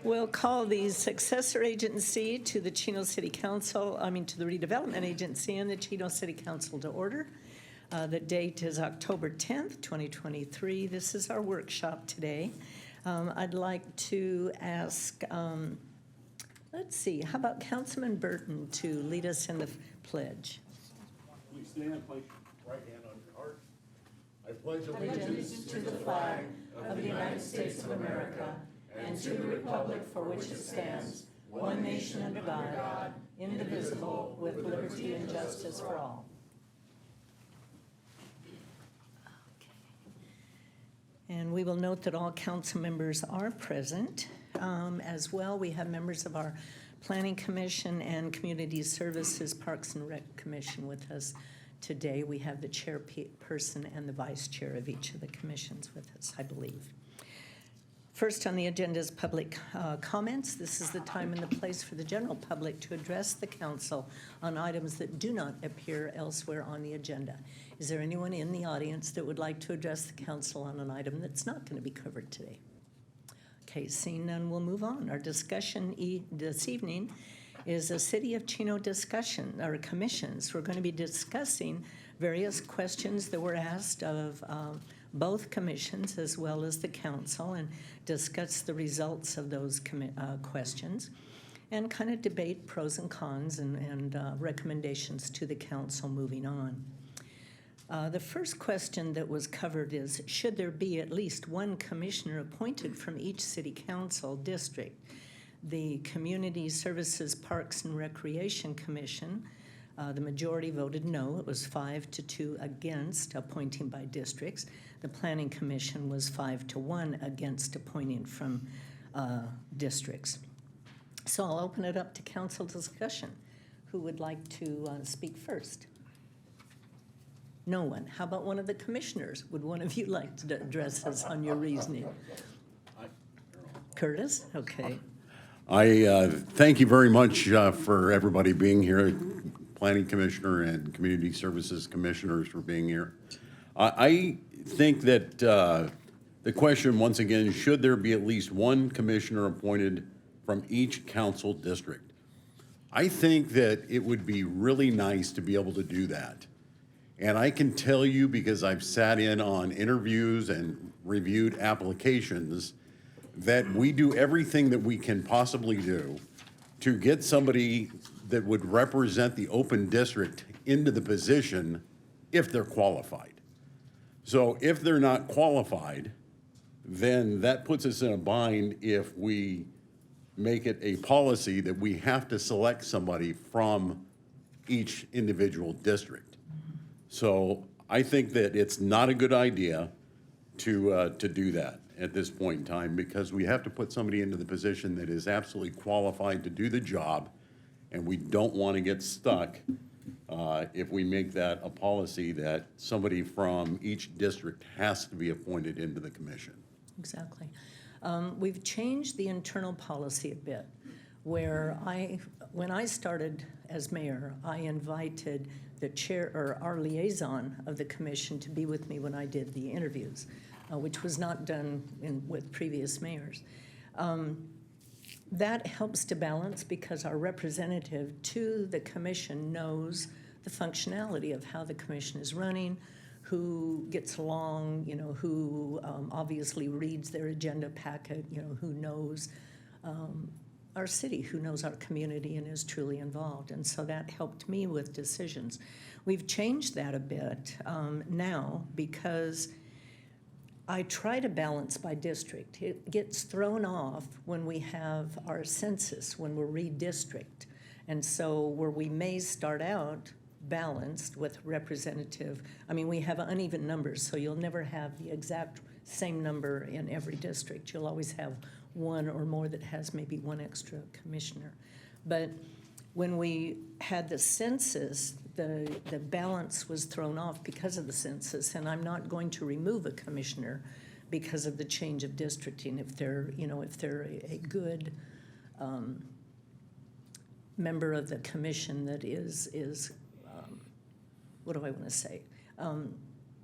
We'll call the successor agency to the Chino City Council, to the redevelopment agency and the Chino City Council to order. The date is October 10th, 2023. This is our workshop today. I'd like to ask, let's see, how about Councilman Burton to lead us in the pledge? Please stand, place your right hand on your heart. I pledge Allegiance to the flag of the United States of America and to the republic for which it stands, one nation under God, indivisible, with liberty and justice for all. And we will note that all council members are present. As well, we have members of our Planning Commission and Community Services Parks and Rec Commission with us today. We have the chairperson and the vice chair of each of the commissions with us, I believe. First on the agenda is public comments. This is the time and the place for the general public to address the council on items that do not appear elsewhere on the agenda. Is there anyone in the audience that would like to address the council on an item that's not going to be covered today? Okay, seeing none, we'll move on. Our discussion this evening is a City of Chino discussion, or commissions. We're going to be discussing various questions that were asked of both commissions as well as the council, and discuss the results of those questions and kind of debate pros and cons and recommendations to the council moving on. The first question that was covered is, should there be at least one commissioner appointed from each city council district? The Community Services Parks and Recreation Commission, the majority voted no. It was 5-2 against appointing by districts. The Planning Commission was 5-1 against appointing from districts. So I'll open it up to council discussion. Who would like to speak first? No one. How about one of the commissioners? Would one of you like to address us on your reasoning? Curtis? Okay. I thank you very much for everybody being here, Planning Commissioner and Community Services Commissioners for being here. I think that the question, once again, should there be at least one commissioner appointed from each council district? I think that it would be really nice to be able to do that. And I can tell you, because I've sat in on interviews and reviewed applications, that we do everything that we can possibly do to get somebody that would represent the open district into the position if they're qualified. So if they're not qualified, then that puts us in a bind if we make it a policy that we have to select somebody from each individual district. So I think that it's not a good idea to do that at this point in time, because we have to put somebody into the position that is absolutely qualified to do the job, and we don't want to get stuck if we make that a policy that somebody from each district has to be appointed into the commission. Exactly. We've changed the internal policy a bit, where when I started as mayor, I invited the chair or our liaison of the commission to be with me when I did the interviews, which was not done with previous mayors. That helps to balance, because our representative to the commission knows the functionality of how the commission is running, who gets along, who obviously reads their agenda packet, who knows our city, who knows our community and is truly involved. And so that helped me with decisions. We've changed that a bit now, because I try to balance by district. It gets thrown off when we have our census, when we're redistrict. And so where we may start out balanced with representative, we have uneven numbers, so you'll never have the exact same number in every district. You'll always have one or more that has maybe one extra commissioner. But when we had the census, the balance was thrown off because of the census, and I'm not going to remove a commissioner because of the change of districting if they're a good member of the commission that is what do I want to say,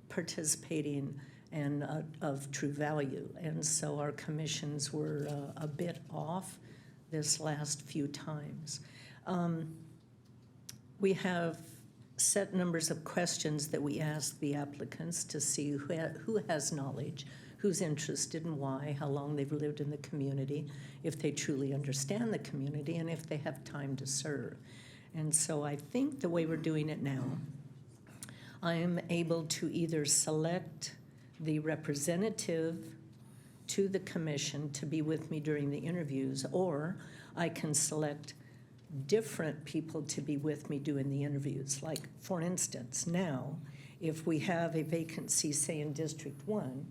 participating and of true value. And so our commissions were a bit off this last few times. We have set numbers of questions that we ask the applicants to see who has knowledge, who's interested and why, how long they've lived in the community, if they truly understand the community, and if they have time to serve. And so I think the way we're doing it now, I am able to either select the representative to the commission to be with me during the interviews, or I can select different people to be with me doing the interviews. Like, for instance, now, if we have a vacancy, say in District 1,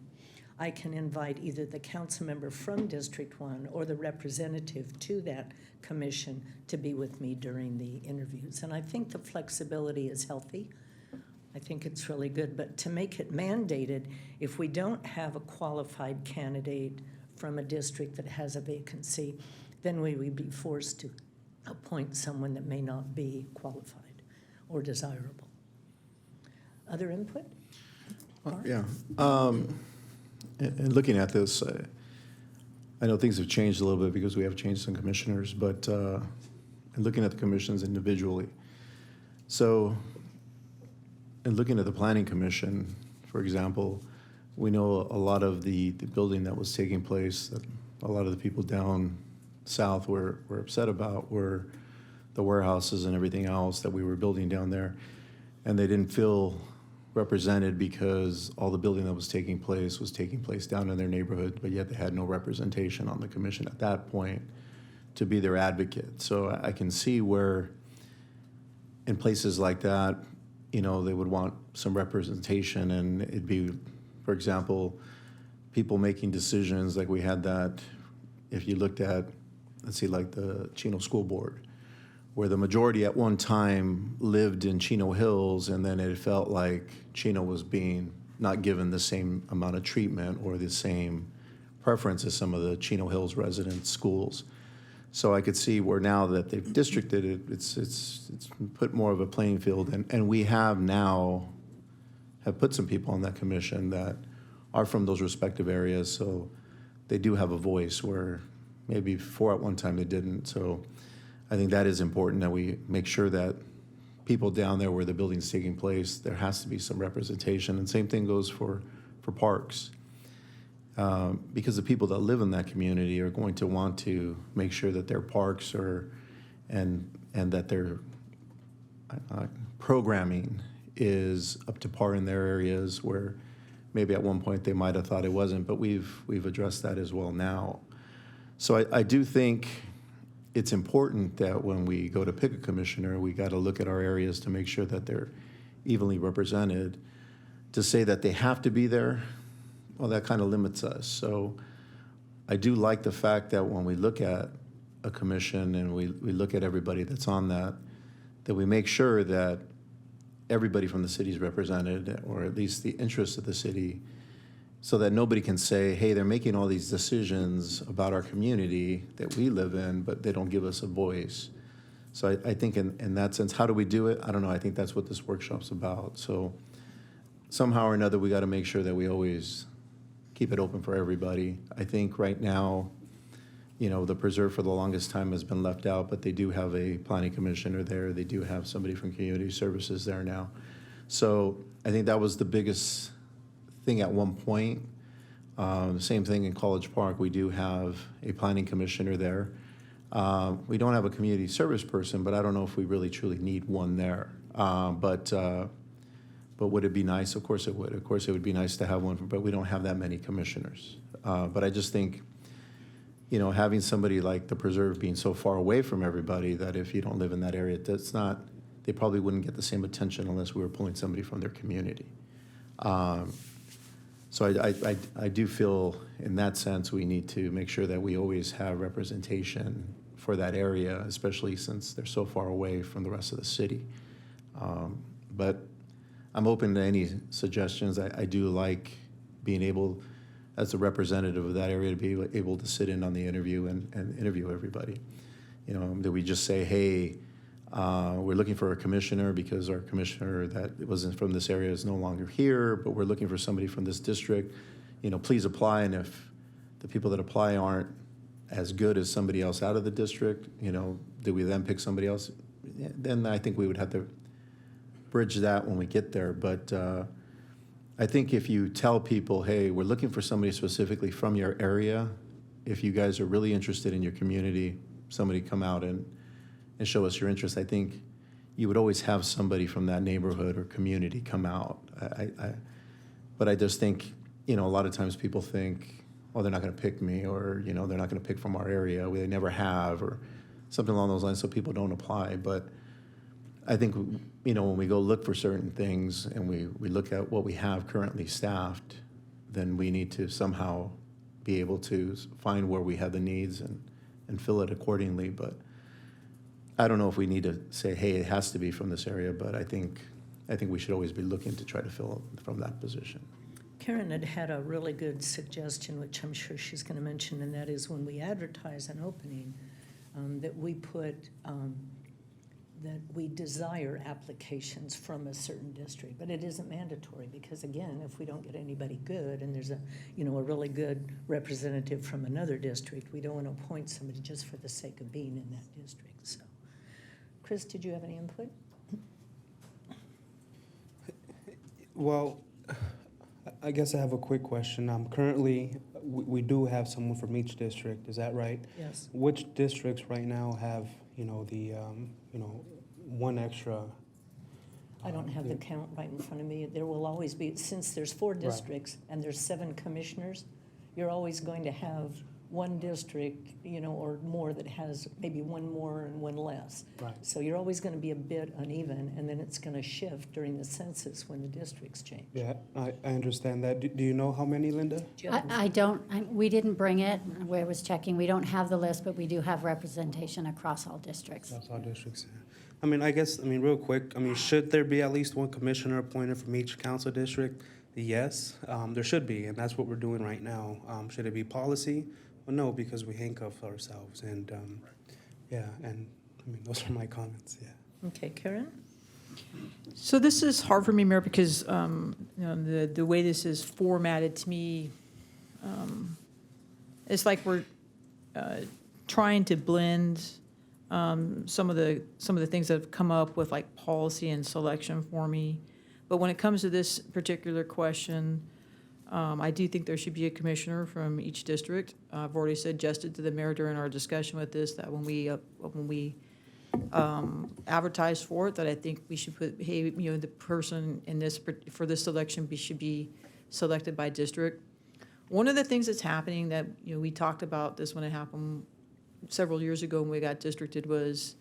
I can invite either the council member from District 1 or the representative to that commission to be with me during the interviews. And I think the flexibility is healthy. I think it's really good. But to make it mandated, if we don't have a qualified candidate from a district that has a vacancy, then we would be forced to appoint someone that may not be qualified or desirable. Other input? Yeah. And looking at this, I know things have changed a little bit because we have changed some commissioners, but and looking at the commissions individually. So, and looking at the Planning Commission, for example, we know a lot of the building that was taking place, that a lot of the people down south were upset about were the warehouses and everything else that we were building down there. And they didn't feel represented because all the building that was taking place down in their neighborhood, but yet they had no representation on the commission at that point to be their advocate. So I can see where in places like that, you know, they would want some representation, and it'd be, for example, people making decisions like we had that, if you looked at, let's see, like the Chino School Board, where the majority at one time lived in Chino Hills, and then it felt like Chino was being not given the same amount of treatment or the same preference as some of the Chino Hills resident schools. So I could see where now that they've districted it, it's put more of a playing field, and we have now have put some people on that commission that are from those respective areas, so they do have a voice where maybe before at one time they didn't. So I think that is important, that we make sure that people down there where the building's taking place, there has to be some representation. And same thing goes for parks. Because the people that live in that community are going to want to make sure that their parks are, and that their programming is up to par in their areas where maybe at one point they might have thought it wasn't, but we've addressed that as well now. So I do think it's important that when we go to pick a commissioner, we got to look at our areas to make sure that they're evenly represented. To say that they have to be there, well, that kind of limits us. So I do like the fact that when we look at a commission and we look at everybody that's on that we make sure that everybody from the city is represented, or at least the interests of the city, so that nobody can say, hey, they're making all these decisions about our community that we live in, but they don't give us a voice. So I think in that sense, how do we do it? I don't know. I think that's what this workshop's about. So somehow or another, we got to make sure that we always keep it open for everybody. I think right now, you know, the preserve for the longest time has been left out, but they do have a planning commissioner there. They do have somebody from community services there now. So I think that was the biggest thing at one point. Same thing in College Park. We do have a planning commissioner there. We don't have a community service person, but I don't know if we really truly need one there. But would it be nice? Of course it would. Of course it would be nice to have one, but we don't have that many commissioners. But I just think, you know, having somebody like the preserve being so far away from everybody that if you don't live in that area, that's not, they probably wouldn't get the same attention unless we were pulling somebody from their community. So I do feel in that sense we need to make sure that we always have representation for that area, especially since they're so far away from the rest of the city. But I'm open to any suggestions. I do like being able, as a representative of that area, to be able to sit in on the interview and interview everybody. You know, that we just say, hey, We're looking for a commissioner because our commissioner that wasn't from this area is no longer here, but we're looking for somebody from this district. Please apply, and if the people that apply aren't as good as somebody else out of the district, do we then pick somebody else? Yeah, then I think we would have to bridge that when we get there. But I think if you tell people, hey, we're looking for somebody specifically from your area, if you guys are really interested in your community, somebody come out and show us your interest, I think you would always have somebody from that neighborhood or community come out. But I just think, a lot of times people think, oh, they're not going to pick me, or, they're not going to pick from our area, they never have, or something along those lines, so people don't apply. But I think, when we go look for certain things and we look at what we have currently staffed, then we need to somehow be able to find where we have the needs and fill it accordingly. But I don't know if we need to say, hey, it has to be from this area, but I think we should always be looking to try to fill it from that position. Karen had a really good suggestion, which I'm sure she's going to mention, and that is when we advertise an opening, that we put that we desire applications from a certain district, but it isn't mandatory because, again, if we don't get anybody good and there's a really good representative from another district, we don't want to appoint somebody just for the sake of being in that district. So, Chris, did you have any input? Well, I guess I have a quick question. Currently, we do have someone from each district. Is that right? Yes. Which districts right now have the one extra? I don't have the count right in front of me. There will always be, since there's 4 districts and there's 7 commissioners, you're always going to have one district, or more that has maybe one more and one less. Right. So you're always going to be a bit uneven, and then it's going to shift during the census when the districts change. Yeah, I understand that. Do you know how many, Linda? Do you have- I don't, we didn't bring it, where I was checking, we don't have the list, but we do have representation across all districts. That's all districts. Yeah. Real quick, should there be at least one commissioner appointed from each council district? Yes, there should be, and that's what we're doing right now. Should it be policy? Well, no, because we handcuff ourselves, and those are my comments. Yeah. Okay, Karen? So this is hard for me, Mayor, because the way this is formatted to me, it's like we're trying to blend some of the things that have come up with like policy and selection for me. But when it comes to this particular question, I do think there should be a commissioner from each district. I've already suggested to the mayor during our discussion with this that when we advertise for it, that I think we should put, hey, the person in this for this selection should be selected by district. One of the things that's happening that we talked about this when it happened several years ago when we got districted was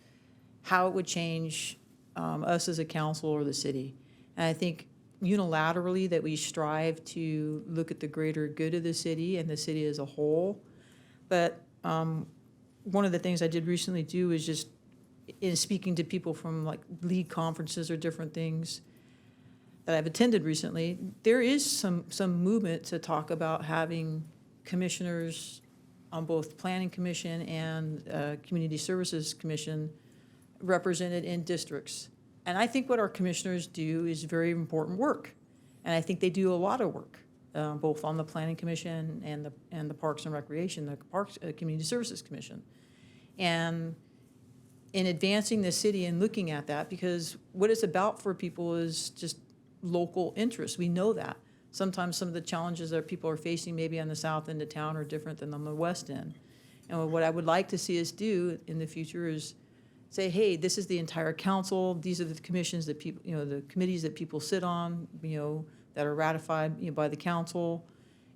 how it would change us as a council or the city, and I think unilaterally that we strive to look at the greater good of the city and the city as a whole. But one of the things I did recently do is just in speaking to people from like league conferences or different things that I've attended recently, there is some movement to talk about having commissioners on both Planning Commission and Community Services Commission represented in districts. And I think what our commissioners do is very important work. And I think they do a lot of work, both on the Planning Commission and the Parks and Recreation, the Parks Community Services Commission. And in advancing the city and looking at that, because what it's about for people is just local interests. We know that. Sometimes some of the challenges that people are facing maybe on the south end of town are different than on the west end. And what I would like to see us do in the future is say, hey, this is the entire council. These are the commissions that people, the committees that people sit on, that are ratified by the council.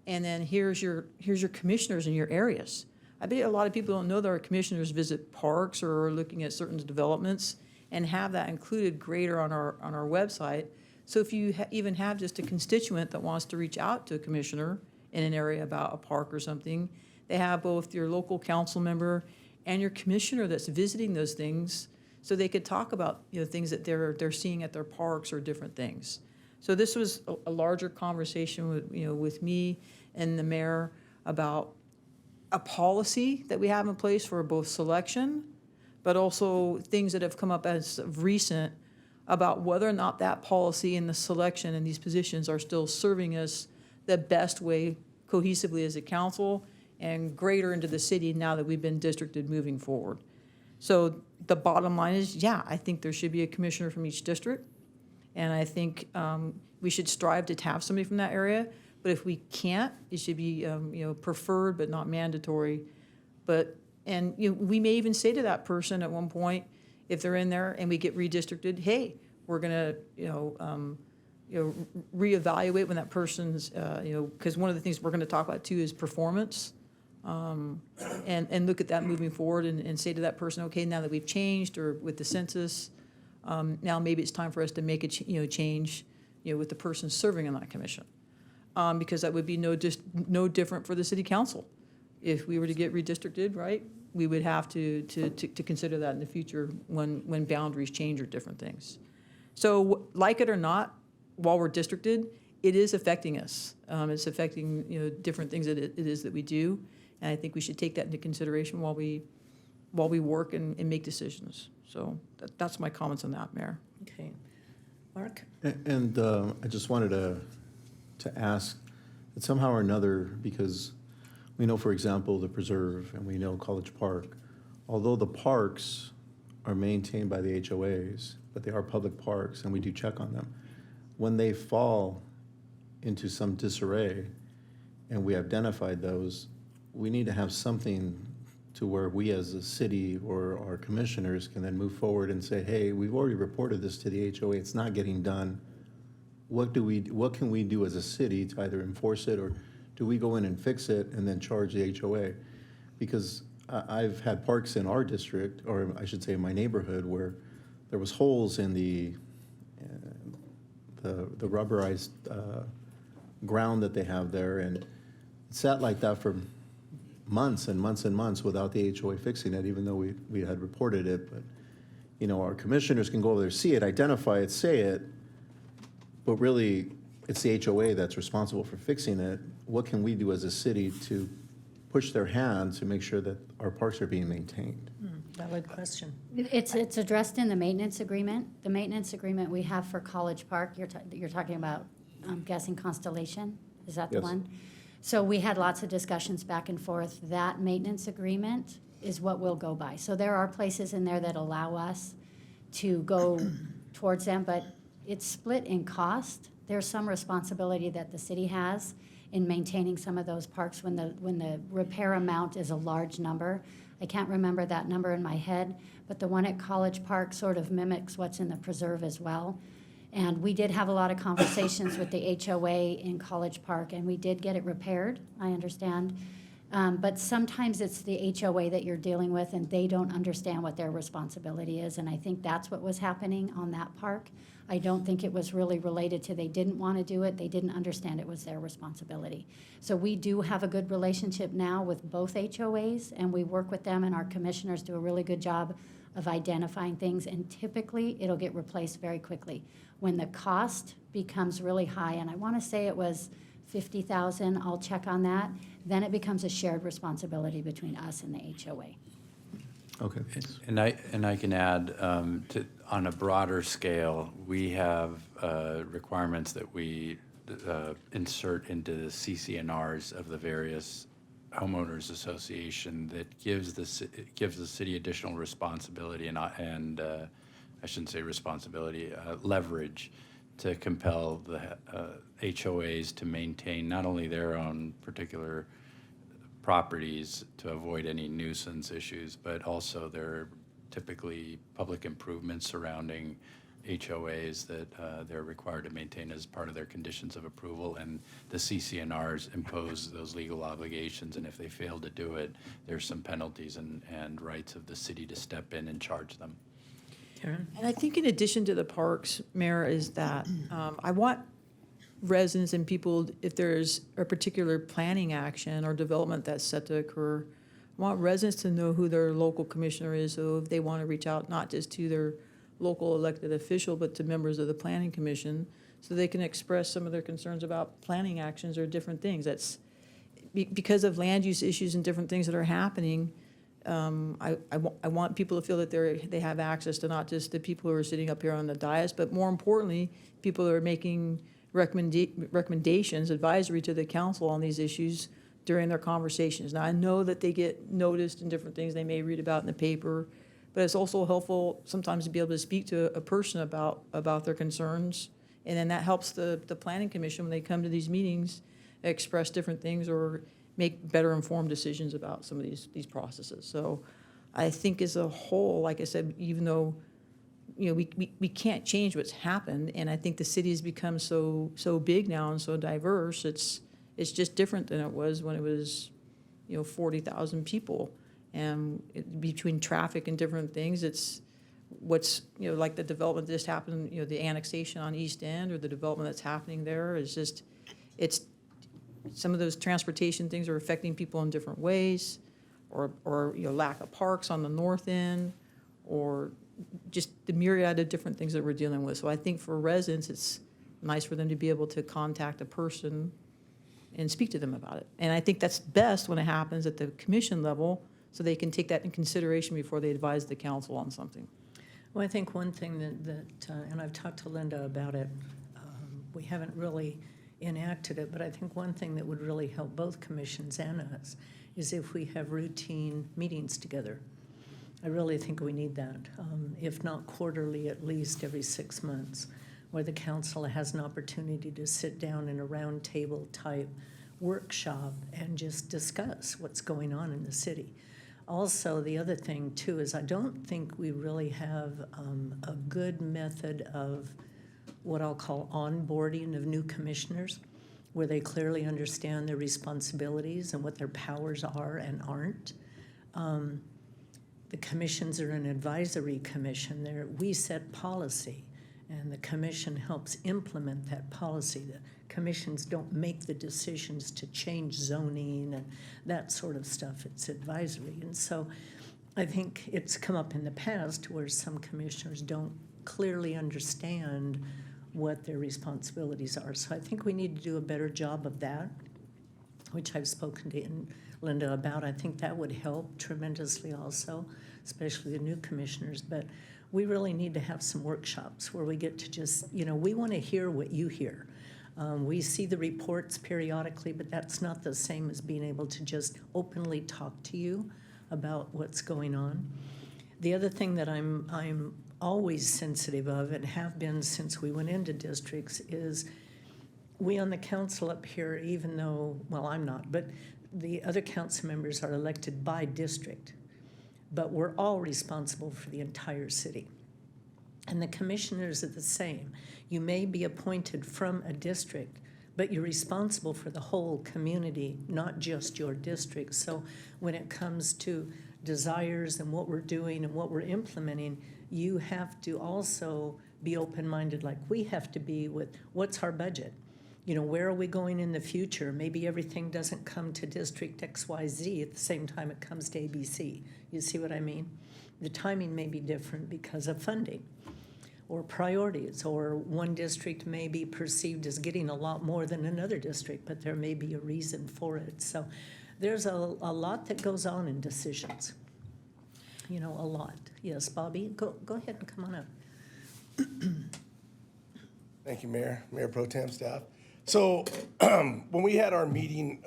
And then here's your commissioners in your areas. I bet a lot of people don't know that our commissioners visit parks or are looking at certain developments and have that included greater on our website. So if you even have just a constituent that wants to reach out to a commissioner in an area about a park or something, they have both your local council member and your commissioner that's visiting those things, so they could talk about things that they're seeing at their parks or different things. So this was a larger conversation with me and the mayor about a policy that we have in place for both selection, but also things that have come up as of recent about whether or not that policy and the selection in these positions are still serving us the best way cohesively as a council and greater into the city now that we've been districted moving forward. So the bottom line is, yeah, I think there should be a commissioner from each district. And I think we should strive to have somebody from that area. But if we can't, it should be, preferred but not mandatory. And we may even say to that person at one point, if they're in there and we get redistricted, hey, we're gonna, reevaluate when that person's, because one of the things we're gonna talk about too is performance. And look at that moving forward and say to that person, okay, now that we've changed or with the census, now maybe it's time for us to make a change, with the person serving on that commission. Because that would be no different for the city council. If we were to get redistricted, right, we would have to consider that in the future when boundaries change or different things. So like it or not, while we're districted, it is affecting us. It's affecting, different things that it is that we do. And I think we should take that into consideration while we work and make decisions. So that's my comments on that, Mayor. Okay. Mark? And I just wanted to ask that somehow or another, because we know, for example, the Preserve and we know College Park, although the parks are maintained by the HOAs, but they are public parks and we do check on them, when they fall into some disarray and we identified those, we need to have something to where we as a city or our commissioners can then move forward and say, hey, we've already reported this to the HOA, it's not getting done. What can we do as a city to either enforce it, or do we go in and fix it and then charge the HOA? Because I've had parks in our district, or I should say in my neighborhood, where there was holes in the rubberized ground that they have there, and it sat like that for months and months and months without the HOA fixing it, even though we had reported it. But, our commissioners can go over there, see it, identify it, say it, but really, it's the HOA that's responsible for fixing it. What can we do as a city to push their hand to make sure that our parks are being maintained? Valid question. It's addressed in the maintenance agreement. The maintenance agreement we have for College Park, you're talking about, I'm guessing Constellation, is that the Yes. one? So we had lots of discussions back and forth. That maintenance agreement is what we'll go by. So there are places in there that allow us to go towards them, but it's split in cost. There's some responsibility that the city has in maintaining some of those parks when the repair amount is a large number. I can't remember that number in my head, but the one at College Park sort of mimics what's in the Preserve as well. And we did have a lot of conversations with the HOA in College Park, and we did get it repaired, I understand. But sometimes it's the HOA that you're dealing with, and they don't understand what their responsibility is, and I think that's what was happening on that park. I don't think it was really related to they didn't want to do it, they didn't understand it was their responsibility. So we do have a good relationship now with both HOAs, and we work with them, and our commissioners do a really good job of identifying things, and typically it'll get replaced very quickly. When the cost becomes really high, and I want to say it was $50,000, I'll check on that, then it becomes a shared responsibility between us and the HOA. Okay. And I can add, on a broader scale, we have requirements that we insert into the CCNRs of the various homeowners association that gives the city additional responsibility and I shouldn't say responsibility, leverage to compel the HOAs to maintain not only their own particular properties to avoid any nuisance issues, but also their typically public improvements surrounding HOAs that they're required to maintain as part of their conditions of approval, and the CCNRs impose those legal obligations, and if they fail to do it, there's some penalties and rights of the city to step in and charge them. Karen? And I think in addition to the parks, Mayor, is that I want residents and people, if there's a particular planning action or development that's set to occur, I want residents to know who their local commissioner is, so if they want to reach out, not just to their local elected official, but to members of the planning commission, so they can express some of their concerns about planning actions or different things. That's because of land use issues and different things that are happening. I want people to feel that they have access to not just the people who are sitting up here on the dais, but more importantly, people that are making recommendations, advisory to the council on these issues during their conversations. Now, I know that they get noticed in different things they may read about in the paper, but it's also helpful sometimes to be able to speak to a person about their concerns. And then that helps the planning commission, when they come to these meetings, express different things or make better informed decisions about some of these processes. So I think as a whole, like I said, even though, we can't change what's happened, and I think the city has become so big now and so diverse, it's just different than it was when it was, 40,000 people. And between traffic and different things, it's what's, like the development that just happened, the annexation on East End or the development that's happening there is just, it's, some of those transportation things are affecting people in different ways, or lack of parks on the north end, or just the myriad of different things that we're dealing with. So I think for residents, it's nice for them to be able to contact a person and speak to them about it. And I think that's best when it happens at the commission level, so they can take that in consideration before they advise the council on something. Well, I think one thing that and I've talked to Linda about it, we haven't really enacted it, but I think one thing that would really help both commissions and us is if we have routine meetings together. I really think we need that, if not quarterly, at least every 6 months, where the council has an opportunity to sit down in a round table type workshop and just discuss what's going on in the city. Also, the other thing too is I don't think we really have a good method of what I'll call onboarding of new commissioners, where they clearly understand their responsibilities and what their powers are and aren't. The commissions are an advisory commission. We set policy, and the commission helps implement that policy. The commissions don't make the decisions to change zoning and that sort of stuff. It's advisory. And so I think it's come up in the past where some commissioners don't clearly understand what their responsibilities are. So I think we need to do a better job of that, which I've spoken to Linda about. I think that would help tremendously also, especially the new commissioners. But we really need to have some workshops where we get to just, we want to hear what you hear. We see the reports periodically, but that's not the same as being able to just openly talk to you about what's going on. The other thing that I'm always sensitive of, and have been since we went into districts, is we on the council up here, even though, well, I'm not, but the other council members are elected by district, but we're all responsible for the entire city. And the commissioners are the same. You may be appointed from a district, but you're responsible for the whole community, not just your district. So when it comes to desires and what we're doing and what we're implementing, you have to also be open-minded like we have to be with what's our budget. Where are we going in the future? Maybe everything doesn't come to District XYZ at the same time it comes to ABC. You see what I mean? The timing may be different because of funding or priorities, or one district may be perceived as getting a lot more than another district, but there may be a reason for it. So there's a lot that goes on in decisions. A lot. Yes, Bobby, go ahead and come on up. Thank you, Mayor Pro Tem, staff. So when we had our meeting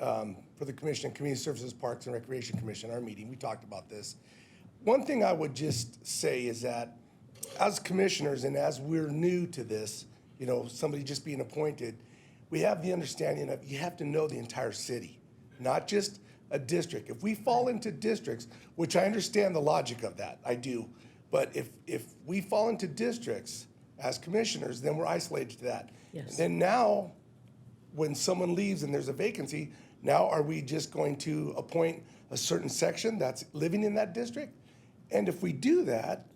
for the Commission, Community Services, Parks and Recreation Commission, our meeting, we talked about this. One thing I would just say is that as commissioners and as we're new to this, somebody just being appointed, we have the understanding of you have to know the entire city, not just a district. If we fall into districts, which I understand the logic of that, I do, but if we fall into districts as commissioners, then we're isolated to that. Yes. And then now, when someone leaves and there's a vacancy, now are we just going to appoint a certain section that's living in that district? And if we do that,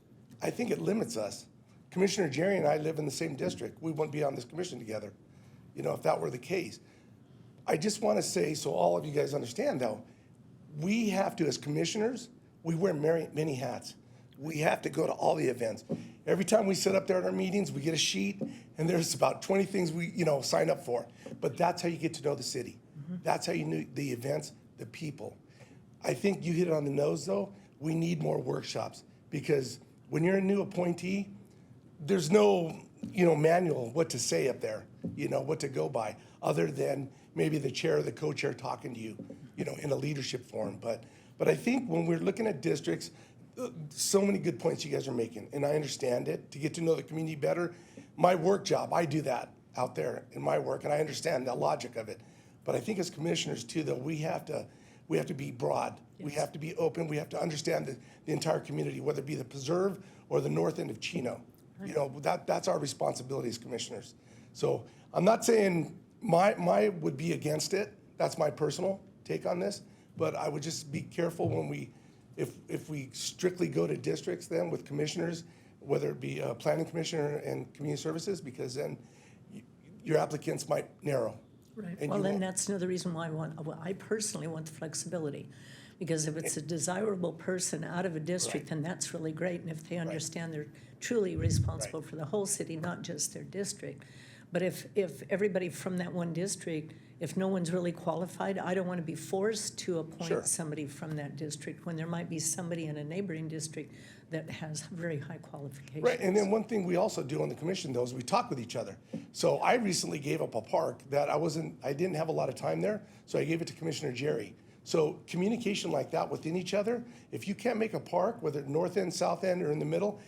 I think it limits us. Commissioner Jerry and I live in the same district. We wouldn't be on this commission together, if that were the case. I just want to say, so all of you guys understand though, we have to, as commissioners, we wear many hats. We have to go to all the events. Every time we sit up there at our meetings, we get a sheet, and there's about 20 things we, sign up for. But that's how you get to know the city. Mm-hmm. That's how you know the events, the people. I think you hit it on the nose, though. we need more workshops, because when you're a new appointee, there's no, manual what to say up there, what to go by, other than maybe the chair or the co-chair talking to you, in a leadership forum. But I think when we're looking at districts, so many good points you guys are making, and I understand it, to get to know the community better. My work job, I do that out there in my work, and I understand the logic of it. But I think as commissioners too, though, we have to be broad. We have to be open. We have to understand the entire community, whether it be the preserve or the north end of Chino. That's our responsibility as commissioners. So I'm not saying my would be against it. That's my personal take on this. But I would just be careful when if we strictly go to districts then with commissioners, whether it be a planning commissioner and community services, because then your applicants might narrow. Right. And Well, you and won't. that's another reason why I personally want the flexibility. Because if it's a desirable person out of a district, then that's really great. And if they understand they're truly responsible for the whole city, not just their district. But if everybody from that one district, if no one's really qualified, I don't want to be forced to Sure. appoint somebody from that district when there might be somebody in a neighboring district that has very high qualifications. Right, and then one thing we also do on the commission though is we talk with each other. So I recently gave up a park that I didn't have a lot of time there, so I gave it to Commissioner Jerry. So communication like that within each other, if you can't make a park, whether north end, south end, or in the middle,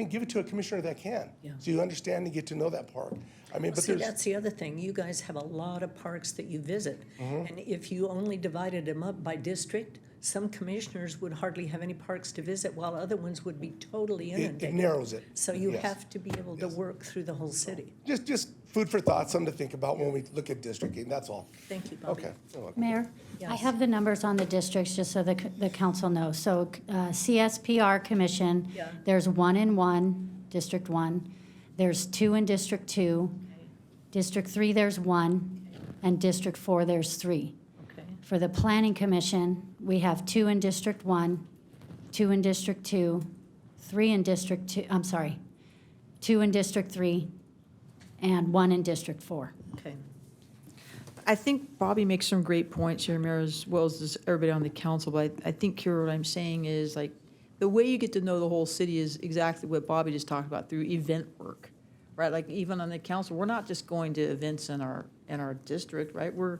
give it to a commissioner that can. Yeah. So you understand and get to know that park. But See, there's, that's the other thing. You guys have a lot of parks that you visit. Mm-hmm. And if you only divided them up by district, some commissioners would hardly have any parks to visit, while other ones would be totally it inundated. narrows it. So you Yes. have to be able to work through the whole city. Just food for thought, something to think about when we look at districting, that's all. Thank you, Bobby. Okay. You're welcome. Mayor, I Yes. have the numbers on the districts, just so the council knows. So CSPR Commission, Yeah. there's 1 in 1, District 1. There's 2 in District 2. District 3, there's 1. And District 4, there's 3. Okay. For the Planning Commission, we have 2 in District 1, 2 in District 2, 3 in District 2, 2 in District 3, and 1 in District 4. Okay. I think Bobby makes some great points here, Mayor, as well as just everybody on the council, but I think here what I'm saying is, like, the way you get to know the whole city is exactly what Bobby just talked about, through event work, right? Like, even on the council, we're not just going to events in our district, right? We're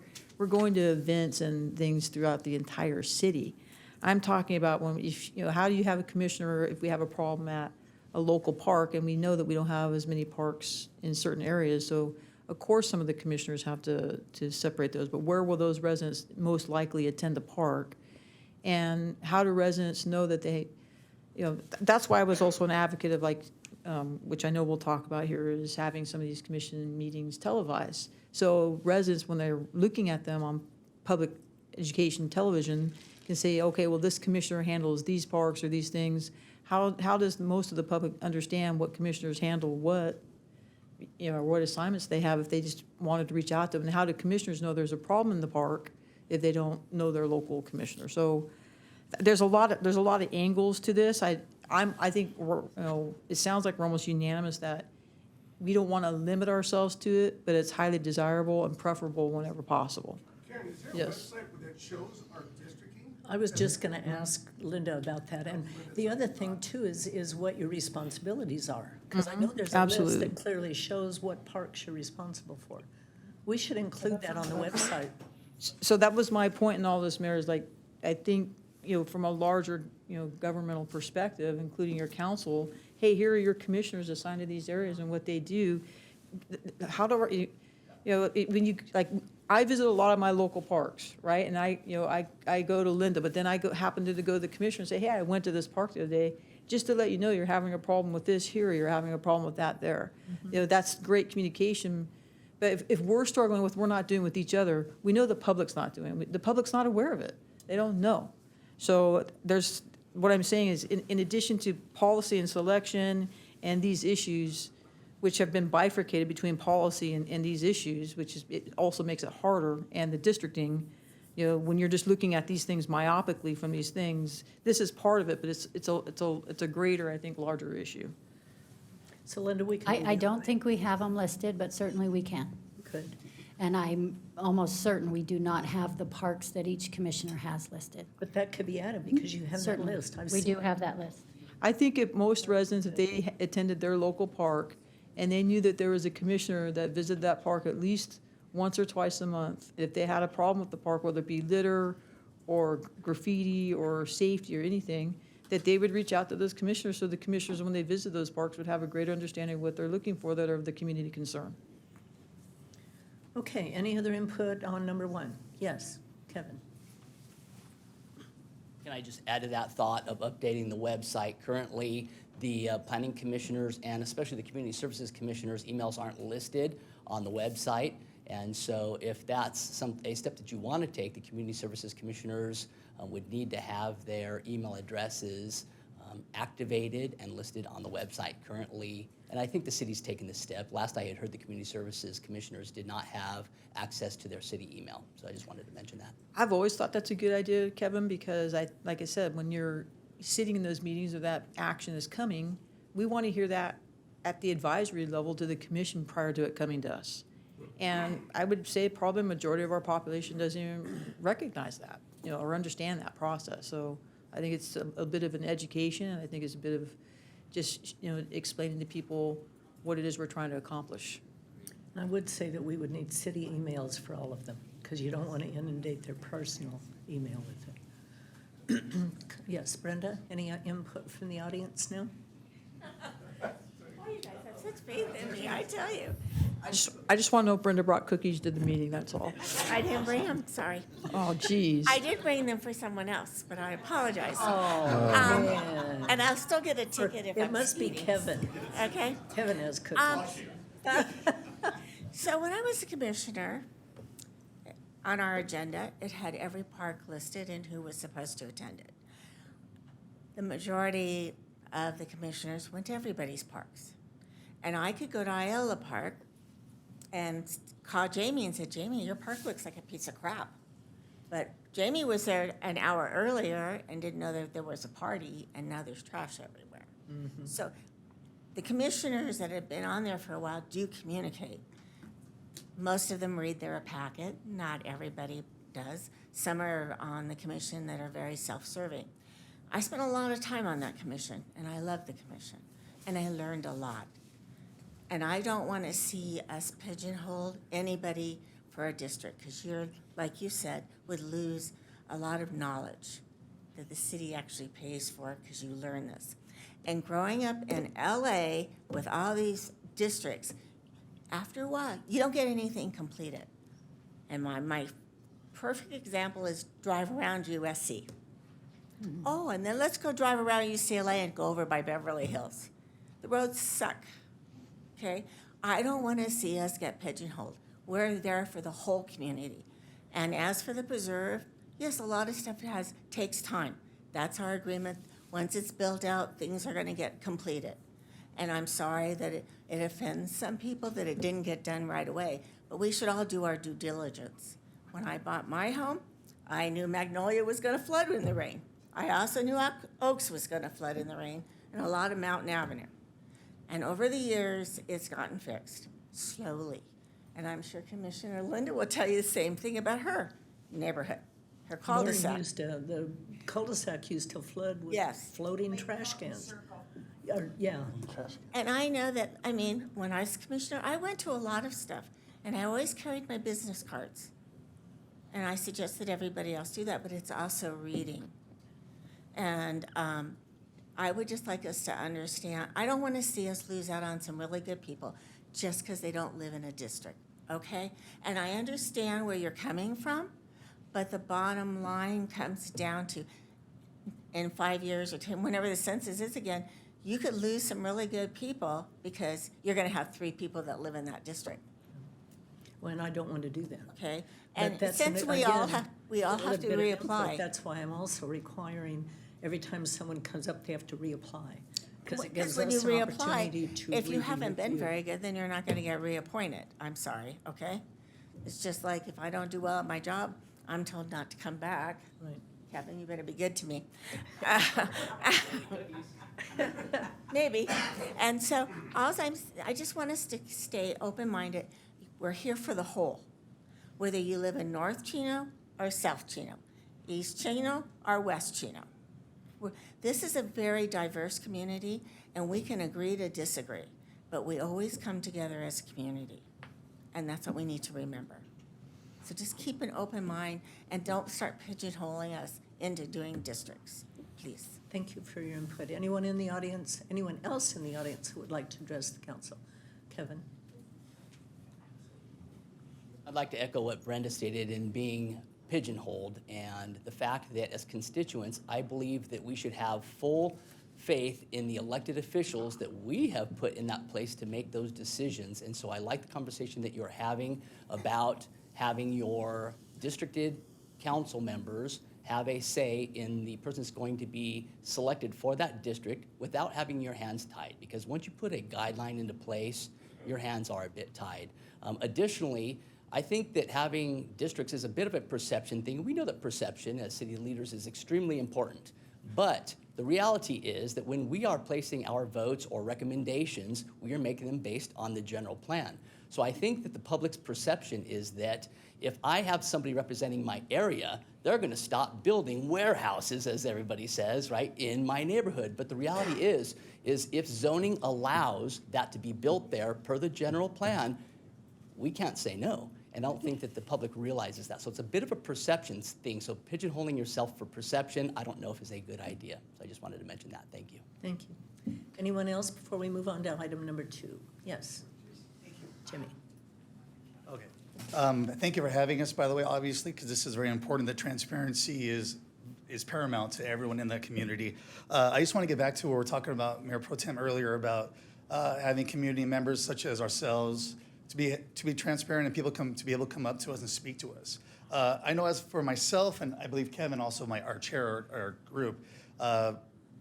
going to events and things throughout the entire city. I'm talking about how do you have a commissioner if we have a problem at a local park, and we know that we don't have as many parks in certain areas, so of course, some of the commissioners have to separate those, but where will those residents most likely attend the park? And how do residents know that they, that's why I was also an advocate of, like, which I know we'll talk about here, is having some of these commission meetings televised. So residents, when they're looking at them on public education television, can say, okay, well, this commissioner handles these parks or these things. How does most of the public understand what commissioners handle what? What assignments they have if they just wanted to reach out to them, and how do commissioners know there's a problem in the park if they don't know their local commissioner? So there's a lot of angles to this. I think it sounds like we're almost unanimous that we don't want to limit ourselves to it, but it's highly desirable and preferable whenever possible. Karen, is there a Yes. website that shows our districting? I was just going to ask Linda about that. And the other thing too is what your responsibilities are. Because I know there's a list Absolutely. that clearly shows what parks you're responsible for. We should include that on the website. So that was my point in all this, Mayor, is like, I think, from a larger, governmental perspective, including your council, hey, here are your commissioners assigned to these areas and what they do. How do, when you, like, I visit a lot of my local parks, right? And I go to Linda, but then I happen to go to the commissioner and say, hey, I went to this park the other day, just to let you know you're having a problem with this here, or you're having a problem with that there. That's great communication. But if we're struggling with, we're not doing with each other, we know the public's not doing. The public's not aware of it. They don't know. So what I'm saying is, in addition to policy and selection and these issues, which have been bifurcated between policy and these issues, it also makes it harder, and the districting, when you're just looking at these things myopically from these things, this is part of it, but it's a greater, I think, larger issue. So Linda, we can. I don't think we have them listed, but certainly we can. Good. And I'm almost certain we do not have the parks that each commissioner has listed. But that could be added because you have that Certainly. list. I've We seen do have that list. I think if most residents, if they attended their local park and they knew that there was a commissioner that visited that park at least once or twice a month, if they had a problem with the park, whether it be litter or graffiti or safety or anything, that they would reach out to those commissioners, so the commissioners, when they visit those parks, would have a greater understanding of what they're looking for that are of the community concern. Okay, any other input on number 1? Yes, Kevin. Can I just add to that thought of updating the website? Currently, the planning commissioners and especially the community services commissioners' emails aren't listed on the website. And so if that's a step that you want to take, the community services commissioners would need to have their email addresses activated and listed on the website currently. And I think the city's taken this step. Last I had heard, the community services commissioners did not have access to their city email. So I just wanted to mention that. I've always thought that's a good idea, Kevin, because like I said, when you're sitting in those meetings or that action is coming, we want to hear that at the advisory level to the commission prior to it coming to us. And I would say probably a majority of our population doesn't even recognize that, or understand that process. So I think it's a bit of an education, and I think it's a bit of just, explaining to people what it is we're trying to accomplish. I would say that we would need city emails for all of them, because you don't want to inundate their personal email with it. Yes, Brenda, any input from the audience now? Oh, you guys have such faith in me, I tell you. I just want to know if Brenda brought cookies to the meeting, that's all. I didn't bring them, sorry. Oh, geez. I did bring them for someone else, but I apologize. Oh, man. And I'll still get a ticket if I'm It must be speeding. Kevin. Okay? Kevin has cookies. So when I was a commissioner, on our agenda, it had every park listed and who was supposed to attend it. The majority of the commissioners went to everybody's parks. And I could go to Iola Park and call Jamie and say, Jamie, your park looks like a piece of crap. But Jamie was there an hour earlier and didn't know that there was a party, and now there's trash everywhere. So the commissioners that have been on there for a while do communicate. Most of them read their packet, not everybody does. Some are on the commission that are very self-serving. I spent a lot of time on that commission, and I love the commission, and I learned a lot. And I don't want to see us pigeonhole anybody for a district, because you're, like you said, would lose a lot of knowledge that the city actually pays for, because you learn this. And growing up in LA with all these districts, after a while, you don't get anything completed. And my perfect example is drive around USC. Oh, and then let's go drive around UCLA and go over by Beverly Hills. The roads suck, okay? I don't want to see us get pigeonholed. We're there for the whole community. And as for the preserve, yes, a lot of stuff takes time. That's our agreement. Once it's built out, things are going to get completed. And I'm sorry that it offends some people that it didn't get done right away, but we should all do our due diligence. When I bought my home, I knew Magnolia was going to flood in the rain. I also knew Oaks was going to flood in the rain, and a lot of Mountain Avenue. And over the years, it's gotten fixed, slowly. And I'm sure Commissioner Linda will tell you the same thing about her neighborhood, her cul-de-sac. The cul-de-sac used to flood with Yes. floating trash cans. Yeah. And I know that, when I was commissioner, I went to a lot of stuff, and I always carried my business cards. And I suggest that everybody else do that, but it's also reading. And I would just like us to understand, I don't want to see us lose out on some really good people just because they don't live in a district, okay? And I understand where you're coming from, but the bottom line comes down to, in 5 years or 10, whenever the census is again, you could lose some really good people because you're going to have 3 people that live in that district, Well, and I don't want to do that. okay? But And that's since an- we all again, have to a bit of input. reapply. That's why I'm also requiring, every time someone comes up, they have to reapply. Because it Because gives when you us an opportunity reapply, to if you review haven't been you. very good, then you're not going to get reappointed. I'm sorry, okay? It's just like if I don't do well at my job, I'm told not to come back. Right. Kevin, you better be good to me. Maybe. And so I just want us to stay open-minded. We're here for the whole. whether you live in North Chino or South Chino, East Chino or West Chino. This is a very diverse community, and we can agree to disagree, but we always come together as a community, and that's what we need to remember. So just keep an open mind and don't start pigeonholing us into doing districts, please. Thank you for your input. Anyone in the audience, anyone else in the audience who would like to address the council? Kevin? I'd like to echo what Brenda stated in being pigeonholed and the fact that as constituents, I believe that we should have full faith in the elected officials that we have put in that place to make those decisions. And so I like the conversation that you're having about having your districted council members have a say in the person that's going to be selected for that district without having your hands tied. Because once you put a guideline into place, your hands are a bit tied. Additionally, I think that having districts is a bit of a perception thing. We know that perception as city leaders is extremely important. But the reality is that when we are placing our votes or recommendations, we are making them based on the general plan. So I think that the public's perception is that if I have somebody representing my area, they're going to stop building warehouses, as everybody says, right, in my neighborhood. But the reality is if zoning allows that to be built there per the general plan, we can't say no. And I don't think that the public realizes that. So it's a bit of a perception thing. So pigeonholing yourself for perception, I don't know if is a good idea. So I just wanted to mention that. Thank you. Thank you. Anyone else before we move on to item number 2? Yes. Jimmy. Okay. Thank you for having us, by the way, obviously, because this is very important. That transparency is paramount to everyone in that community. I just want to get back to what we were talking about, Mayor Pro Tem, earlier about having community members such as ourselves to be transparent and people to be able to come up to us and speak to us. I know as for myself, and I believe Kevin, also our chair, our group,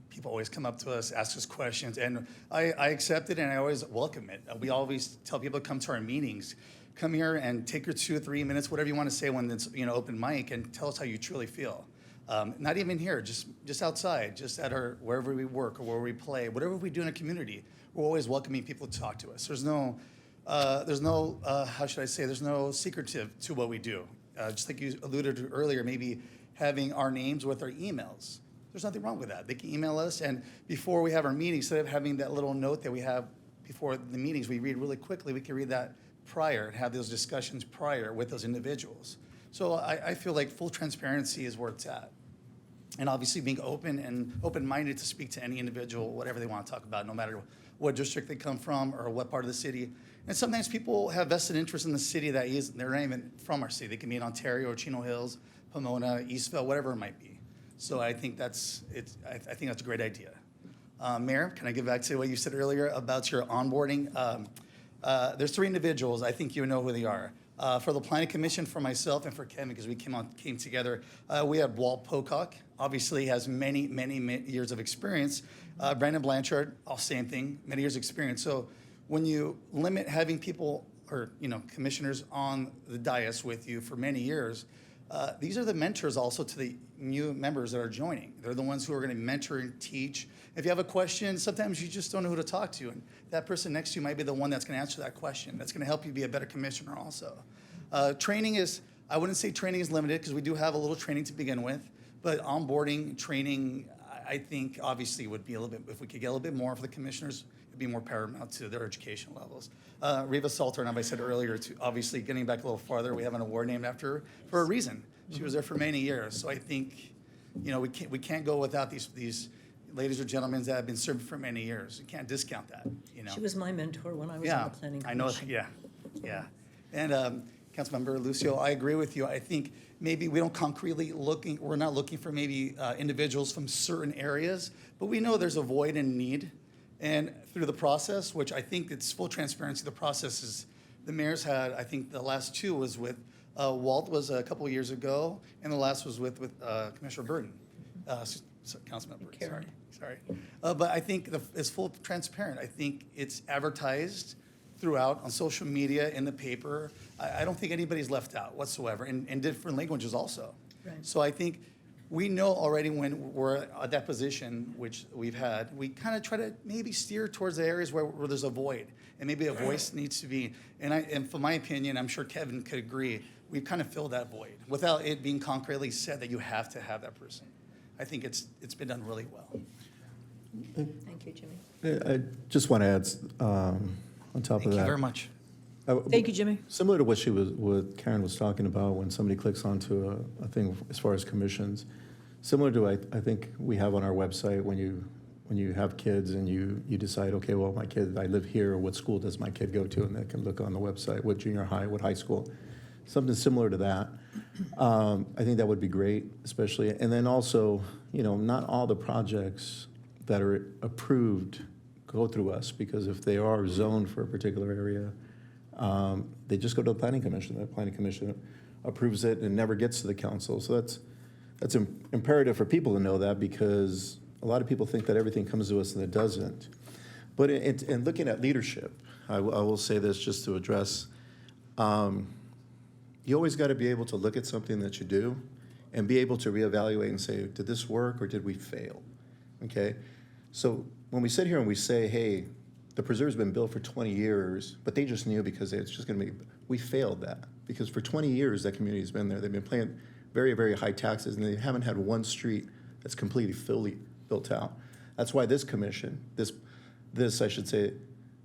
people always come up to us, ask us questions, and I accept it and I always welcome it. We always tell people to come to our meetings. Come here and take your 2 or 3 minutes, whatever you want to say when it's open mic, and tell us how you truly feel. Not even here, just outside, just at wherever we work or where we play, whatever we do in a community, we're always welcoming people to talk to us. There's no how should I say? There's no secretive to what we do. Just like you alluded to earlier, maybe having our names with our emails. There's nothing wrong with that. They can email us, and before we have our meetings, instead of having that little note that we have before the meetings, we read really quickly. We can read that prior and have those discussions prior with those individuals. So I feel like full transparency is where it's at. And obviously being open and open-minded to speak to any individual, whatever they want to talk about, no matter what district they come from or what part of the city. And sometimes people have vested interest in the city they're not even from our city. They can be in Ontario or Chino Hills, Pomona, Eastville, whatever it might be. So I think that's a great idea. Mayor, can I get back to what you said earlier about your onboarding? There's 3 individuals. I think you know who they are. For the Planning Commission, for myself and for Kevin, because we came together, we have Walt Pocock. Obviously, has many years of experience. Brandon Blanchard, same thing, many years experience. So when you limit having people or commissioners on the dais with you for many years, these are the mentors also to the new members that are joining. They're the ones who are going to mentor and teach. If you have a question, sometimes you just don't know who to talk to, and that person next to you might be the one that's going to answer that question. That's going to help you be a better commissioner also. Training is, I wouldn't say training is limited because we do have a little training to begin with, but onboarding, training, I think obviously would be a little bit, if we could get a little bit more for the commissioners, it'd be more paramount to their education levels. Reva Salter, and as I said earlier, obviously getting back a little farther, we have an award named after her for a reason. She was there for many years. So I think, we can't go without these ladies or gentlemen that have been serving for many years. You can't discount that, She was my mentor when I was on the Planning Commission. I know, yeah. And Councilmember Lucio, I agree with you. I think maybe we don't we're not looking for maybe individuals from certain areas, but we know there's a void and need. And through the process, which I think it's full transparency, the process is, the mayor's had, I think the last 2 was with, Walt was a couple of years ago, and the last was with Commissioner Burton, Councilmember Burton, sorry. But I think it's full transparent. I think it's advertised throughout on social media, in the paper. I don't think anybody's left out whatsoever, and different languages also. Right. So I think we know already when we're at that position, which we've had, we kind of try to maybe steer towards the areas where there's a void, and maybe a voice needs to be. And from my opinion, I'm sure Kevin could agree, we've kind of filled that void without it being concretely said that you have to have that person. I think it's been done really well. Thank you, Jimmy. I just want to add, on top of Thank that. you very much. Thank you, Jimmy. Similar to what Karen was talking about when somebody clicks onto a thing as far as commissions, similar to I think we have on our website when you have kids and you decide, okay, well, my kid, I live here, what school does my kid go to? And they can look on the website, what junior high, what high school, something similar to that. I think that would be great, especially, and then also, not all the projects that are approved go through us, because if they are zoned for a particular area, they just go to the planning commission. The planning commission approves it and never gets to the council. So that's imperative for people to know that, because a lot of people think that everything comes to us and it doesn't. But in looking at leadership, I will say this just to address, you always got to be able to look at something that you do and be able to reevaluate and say, did this work or did we fail? Okay? So when we sit here and we say, hey, the preserve's been built for 20 years, but they just knew because it's just going to be, we failed that. Because for 20 years, that community's been there. They've been paying very, very high taxes, and they haven't had one street that's completely fully built out. That's why this commission, I should say,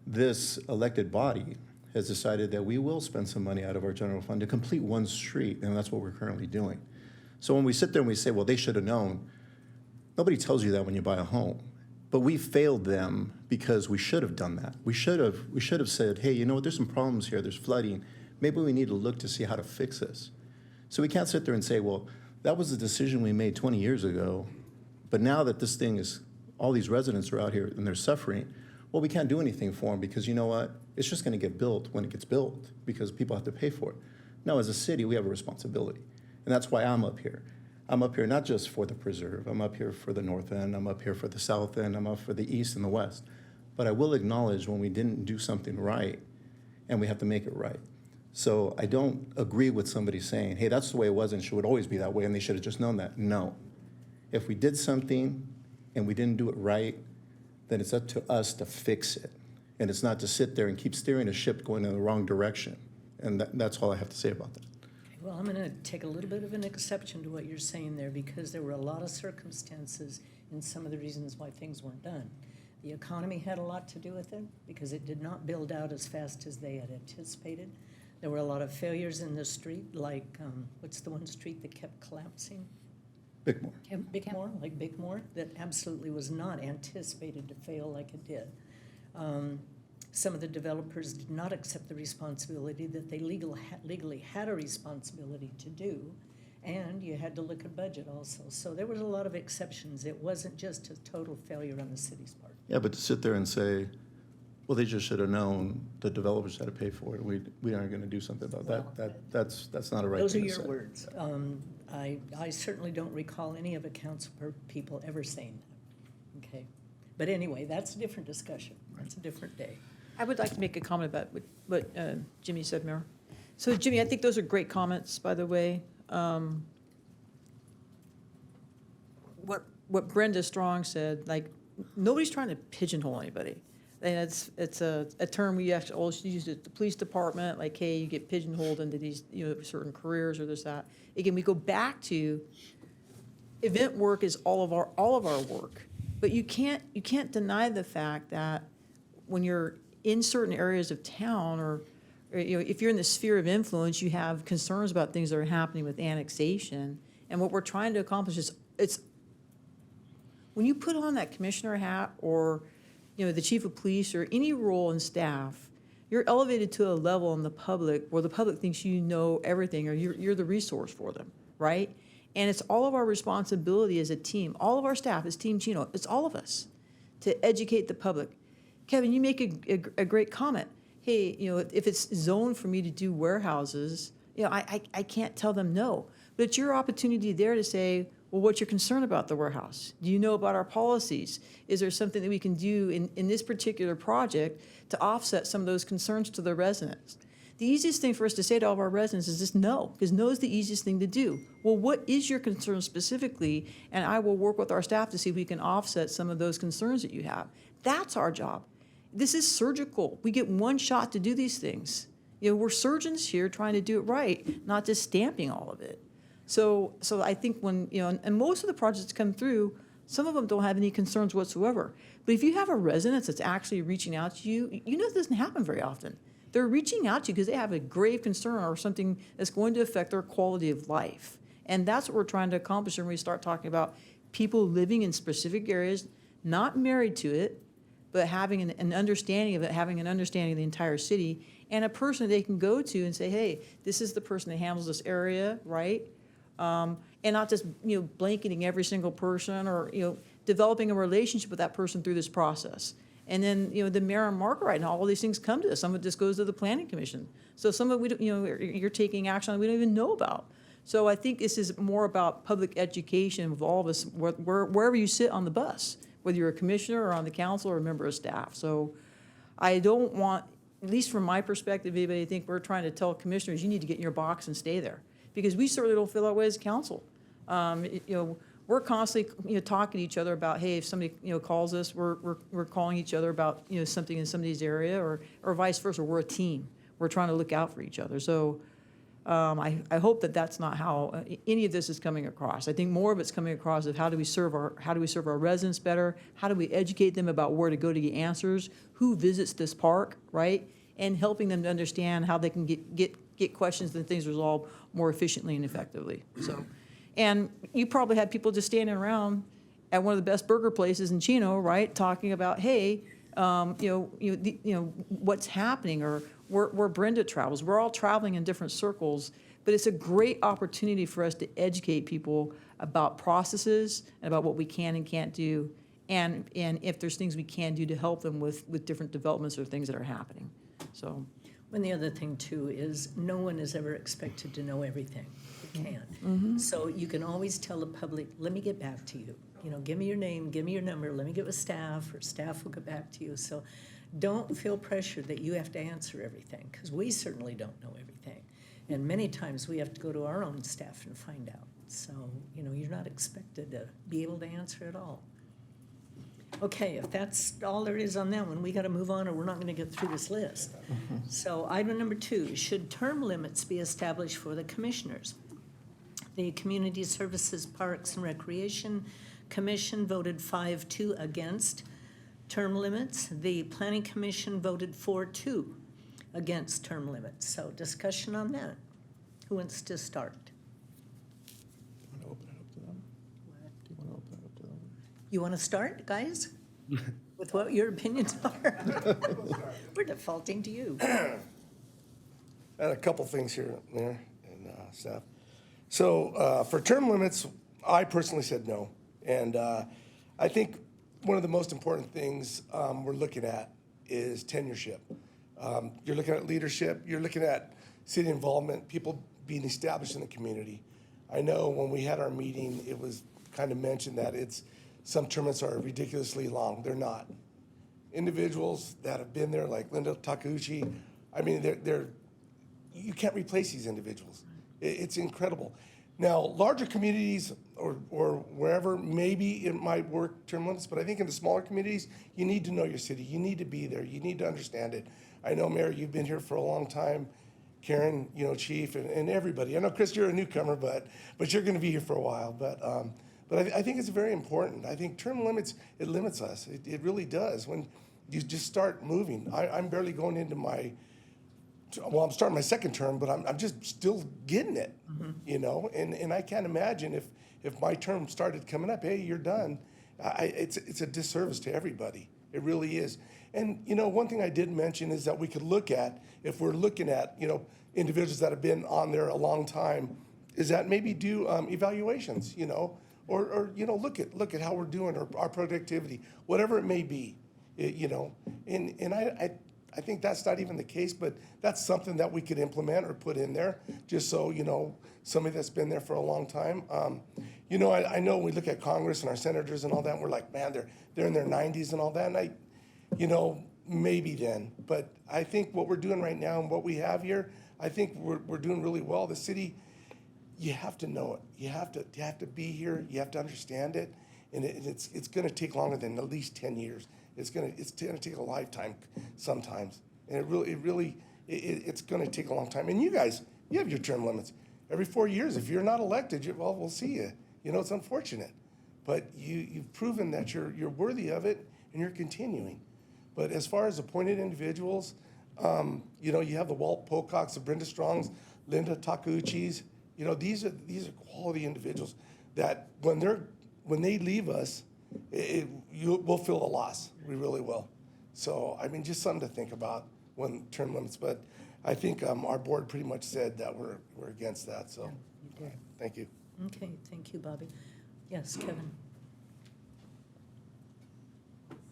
this elected body has decided that we will spend some money out of our general fund to complete one street, and that's what we're currently doing. So when we sit there and we say, well, they should have known, nobody tells you that when you buy a home. But we failed them because we should have done that. We should have said, hey, you know what, there's some problems here, there's flooding. Maybe we need to look to see how to fix this. So we can't sit there and say, well, that was a decision we made 20 years ago, but now that this thing is, all these residents are out here and they're suffering, well, we can't do anything for them because you know what? It's just going to get built when it gets built because people have to pay for it. No, as a city, we have a responsibility. And that's why I'm up here. I'm up here not just for the preserve. I'm up here for the north end. I'm up here for the south end. I'm up for the east and the west. But I will acknowledge when we didn't do something right, and we have to make it right. So I don't agree with somebody saying, hey, that's the way it was and it would always be that way, and they should have just known that. No. If we did something and we didn't do it right, then it's up to us to fix it. And it's not to sit there and keep steering a ship going in the wrong direction. And that's all I have to say about that. Well, I'm going to take a little bit of an exception to what you're saying there, because there were a lot of circumstances in some of the reasons why things weren't done. The economy had a lot to do with it because it did not build out as fast as they had anticipated. There were a lot of failures in the street, like what's the one street that kept collapsing? Bickmore. Bickmore, like Bickmore, that absolutely was not anticipated to fail like it did. Some of the developers did not accept the responsibility that they legally had a responsibility to do, and you had to look at budget also. So there was a lot of exceptions. It wasn't just a total failure on the city's part. Yeah, but to sit there and say, well, they just should have known, the developers had to pay for it, we aren't going to do something about that. That's not a right Those are thing to your say. words. I certainly don't recall any of the council people ever saying that, okay? But anyway, that's a different discussion. That's a different day. I would like to make a comment about what Jimmy said, Mayor. So Jimmy, I think those are great comments, by the way. What Brenda Strong said, like, nobody's trying to pigeonhole anybody. And it's a term we actually always use at the police department, like, hey, you get pigeonholed into these, certain careers or this, that. Again, we go back to event work is all of our work. But you can't deny the fact that when you're in certain areas of town, or if you're in the sphere of influence, you have concerns about things that are happening with annexation. And what we're trying to accomplish is, it's when you put on that commissioner hat, or the chief of police, or any role in staff, you're elevated to a level in the public where the public thinks you know everything, or you're the resource for them, right? And it's all of our responsibility as a team. All of our staff is Team Chino. It's all of us to educate the public. Kevin, you make a great comment. Hey, if it's zoned for me to do warehouses, I can't tell them no. But it's your opportunity there to say, well, what's your concern about the warehouse? Do you know about our policies? Is there something that we can do in this particular project to offset some of those concerns to the residents? The easiest thing for us to say to all of our residents is just no, because no is the easiest thing to do. Well, what is your concern specifically? And I will work with our staff to see if we can offset some of those concerns that you have. That's our job. This is surgical. We get one shot to do these things. we're surgeons here trying to do it right, not just stamping all of it. So I think when, and most of the projects come through, some of them don't have any concerns whatsoever. But if you have a resident that's actually reaching out to you, it doesn't happen very often. They're reaching out to you because they have a grave concern or something that's going to affect their quality of life. And that's what we're trying to accomplish when we start talking about people living in specific areas, not married to it, but having an understanding of it, having an understanding of the entire city, and a person they can go to and say, hey, this is the person that handles this area, right? And not just, blanketing every single person or, developing a relationship with that person through this process. And then, the mayor and market right now, all these things come to us. Some of it just goes to the planning commission. So some of it, you're taking action on we don't even know about. So I think this is more about public education of all of us, wherever you sit on the bus, whether you're a commissioner or on the council or a member of staff. So I don't want, at least from my perspective, anybody to think we're trying to tell commissioners, you need to get in your box and stay there. Because we certainly don't feel that way as council. We're constantly, talking to each other about, hey, if somebody, calls us, we're calling each other about, something in somebody's area or vice versa. We're a team. We're trying to look out for each other. So I hope that that's not how any of this is coming across. I think more of it's coming across of how do we serve our residents better? How do we educate them about where to go to get answers? Who visits this park, right? And helping them to understand how they can get questions and things resolved more efficiently and effectively. So, and you probably had people just standing around at one of the best burger places in Chino, right, talking about, hey, what's happening or where Brenda travels. We're all traveling in different circles, but it's a great opportunity for us to educate people about processes and about what we can and can't do, and if there's things we can do to help them with different developments or things that are happening. So. And the other thing too is no one is ever expected to know everything. You can't. So you can always tell the public, let me get back to you. Give me your name, give me your number, let me get with staff, or staff will get back to you. So don't feel pressured that you have to answer everything, because we certainly don't know everything. And many times we have to go to our own staff and find out. So, you're not expected to be able to answer it all. Okay, if that's all there is on that one, we got to move on or we're not going to get through this list. So item number 2, should term limits be established for the commissioners? The Community Services, Parks, and Recreation Commission voted 5-2 against term limits. The Planning Commission voted 4-2 against term limits. So discussion on that. Who wants to start? Do you want to open it up to them? Do you want to open it up to them? You want to start, guys? With what your opinions are? We're defaulting to you. I had a couple things here, Mayor and staff. So for term limits, I personally said no. And I think one of the most important things we're looking at is tenureship. You're looking at leadership. You're looking at city involvement, people being established in the community. I know when we had our meeting, it was kind of mentioned that some term limits are ridiculously long. They're not. Individuals that have been there, like Linda Takeuchi, I mean, you can't replace these individuals. It's incredible. Now, larger communities or wherever, maybe it might work term limits, but I think in the smaller communities, you need to know your city. You need to be there. You need to understand it. I know, Mayor, you've been here for a long time. Karen, Chief, and everybody. I know, Chris, you're a newcomer, but you're going to be here for a while. But I think it's very important. I think term limits, it limits us. It really does. When you just start moving, I'm barely going into I'm starting my second term, but I'm just still getting it, and I can't imagine if my term started coming up, hey, you're done. It's a disservice to everybody. It really is. And, one thing I did mention is that we could look at, if we're looking at, individuals that have been on there a long time, is that maybe do evaluations, or look at how we're doing, or our productivity, whatever it may be, and I think that's not even the case, but that's something that we could implement or put in there, just so, somebody that's been there for a long time. I know we look at Congress and our senators and all that, and we're like, man, they're in their 90s and all that, and maybe then. But I think what we're doing right now and what we have here, I think we're doing really well. The city, you have to know it. You have to be here. You have to understand it, and it's going to take longer than at least 10 years. It's gonna take a lifetime sometimes, and it really it's going to take a long time. And you guys, you have your term limits. Every 4 years, if you're not elected, well, we'll see you. You know, it's unfortunate. But you've proven that you're worthy of it, and you're continuing. But as far as appointed individuals, you know, you have the Walt Pococks, the Brenda Strongs, Linda Takeuchis. You know, these are quality individuals that when they leave us, we'll feel a loss. We really will. So, I mean, just something to think about when term limits. But I think our board pretty much said that we're against that. So, thank you. Okay, thank you, Bobby. Yes, Kevin?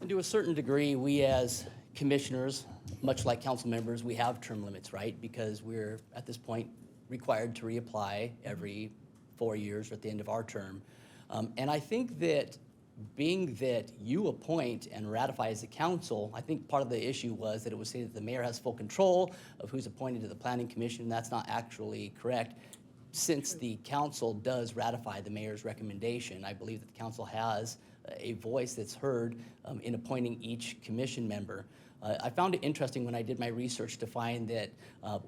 And to a certain degree, we as commissioners, much like council members, we have term limits, right? Because we're, at this point, required to reapply every 4 years or at the end of our term. And I think that being that you appoint and ratify as a council, I think part of the issue was that it was stated that the mayor has full control of who's appointed to the planning commission. That's not actually correct. Since the council does ratify the mayor's recommendation, I believe that the council has a voice that's heard in appointing each commission member. I found it interesting when I did my research to find that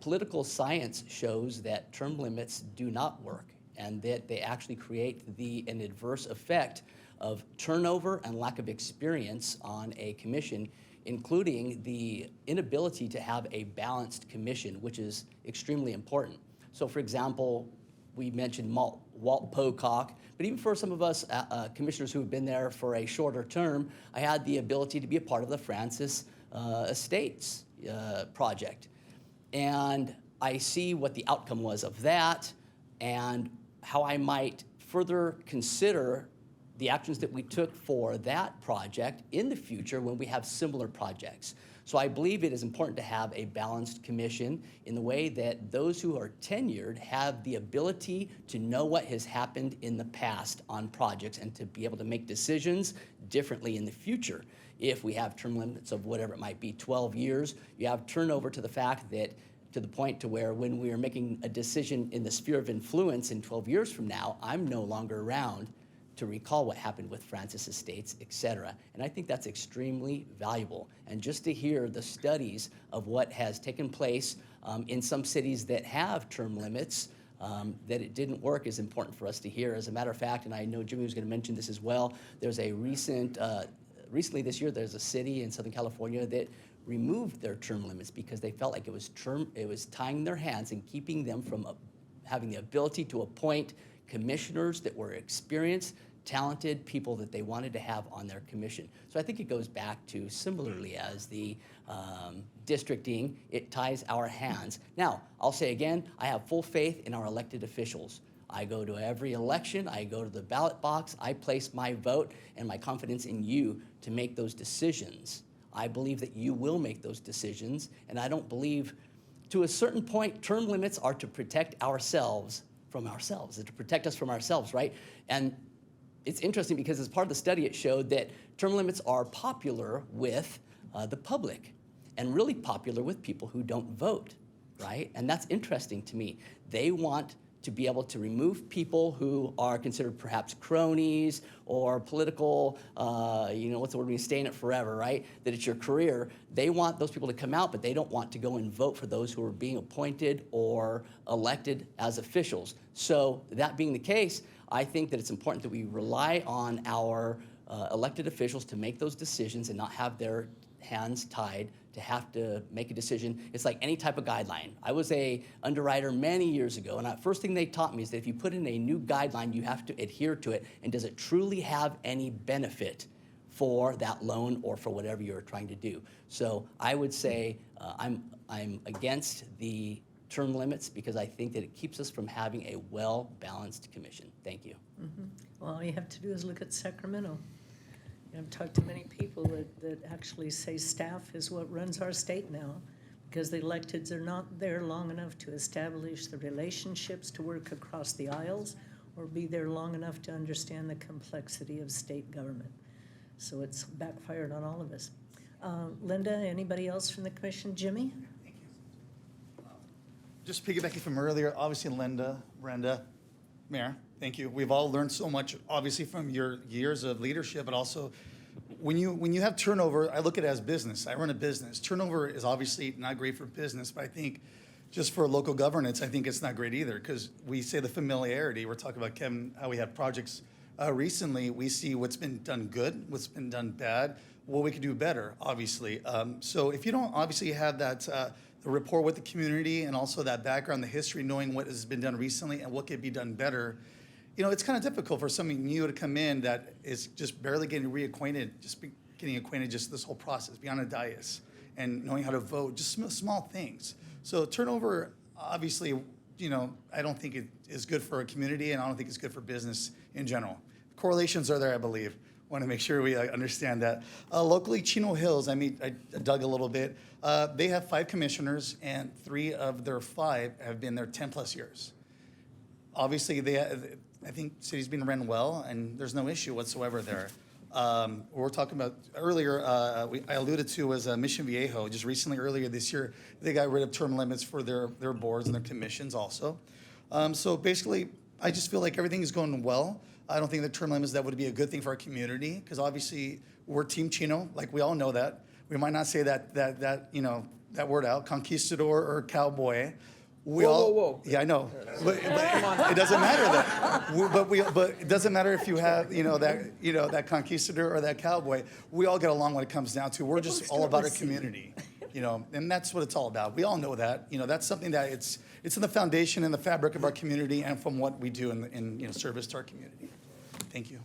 political science shows that term limits do not work and that they actually create an adverse effect of turnover and lack of experience on a commission, including the inability to have a balanced commission, which is extremely important. So for example, we mentioned Walt Pocock, but even for some of us commissioners who have been there for a shorter term, I had the ability to be a part of the Francis Estates project. And I see what the outcome was of that and how I might further consider the actions that we took for that project in the future when we have similar projects. So I believe it is important to have a balanced commission in the way that those who are tenured have the ability to know what has happened in the past on projects and to be able to make decisions differently in the future. If we have term limits of whatever it might be, 12 years, you have turnover to the fact that to the point to where when we are making a decision in the sphere of influence in 12 years from now, I'm no longer around to recall what happened with Francis Estates, et cetera. And I think that's extremely valuable. And just to hear the studies of what has taken place in some cities that have term limits, that it didn't work is important for us to hear. As a matter of fact, and I know Jimmy was gonna mention this as well, there's a recently this year, there's a city in Southern California that removed their term limits because they felt like it was tying their hands and keeping them from having the ability to appoint commissioners that were experienced, talented people that they wanted to have on their commission. So I think it goes back to similarly as the districting, it ties our hands. Now, I'll say again, I have full faith in our elected officials. I go to every election, I go to the ballot box, I place my vote and my confidence in you to make those decisions. I believe that you will make those decisions, and I don't believe, to a certain point, term limits are to protect ourselves from ourselves, to protect us from ourselves, right? And it's interesting because as part of the study, it showed that term limits are popular with the public and really popular with people who don't vote, right? And that's interesting to me. They want to be able to remove people who are considered perhaps cronies or political, what's the word, when you stay in it forever, right? That it's your career. They want those people to come out, but they don't want to go and vote for those who are being appointed or elected as officials. So that being the case, I think that it's important that we rely on our elected officials to make those decisions and not have their hands tied to have to make a decision. It's like any type of guideline. I was a underwriter many years ago, and the first thing they taught me is that if you put in a new guideline, you have to adhere to it, and does it truly have any benefit for that loan or for whatever you're trying to do? So I would say I'm against the term limits because I think that it keeps us from having a well-balanced commission. Thank you. Mm-hmm. Well, all you have to do is look at Sacramento. I've talked to many people that actually say staff is what runs our state now because the electeds are not there long enough to establish the relationships to work across the aisles or be there long enough to understand the complexity of state government. So it's backfired on all of us. Linda, anybody else from the commission? Jimmy? Thank you. Just piggybacking from earlier, obviously Linda, Brenda, Mayor, thank you. We've all learned so much, obviously, from your years of leadership, but also when you have turnover, I look at it as business. I run a business. Turnover is obviously not great for business, but I think just for local governance, I think it's not great either, because we say the familiarity. We're talking about, Kevin, how we had projects recently. We see what's been done good, what's been done bad, what we could do better, obviously. So if you don't obviously have that the rapport with the community and also that background, the history, knowing what has been done recently and what could be done better, you know, it's kind of difficult for somebody new to come in that is just barely getting reacquainted, getting acquainted just this whole process, beyond a dais, and knowing how to vote, just small things. So turnover, obviously, you know, I don't think it is good for a community, and I don't think it's good for business in general. Correlations are there, I believe. Want to make sure we understand that. Locally, Chino Hills, I dug a little bit. They have 5 commissioners, and 3 of their 5 have been there 10 plus years. Obviously, I think city's been run well, and there's no issue whatsoever there. We're talking about earlier, I alluded to was Mission Viejo. Just recently, earlier this year, they got rid of term limits for their boards and their commissions also. So basically, I just feel like everything is going well. I don't think the term limits, that would be a good thing for our community, because obviously we're Team Chino, like we all know that. We might not say that you know, that word out, conquistador or cowboy. Whoa. Yeah, I know. But it doesn't matter that. But it doesn't matter if you have, that conquistador or that cowboy. We all get along when it comes down to. We're just all about our community, and that's what it's all about. We all know that. That's something that it's in the foundation and the fabric of our community, and from what we do in service to our community. Thank you.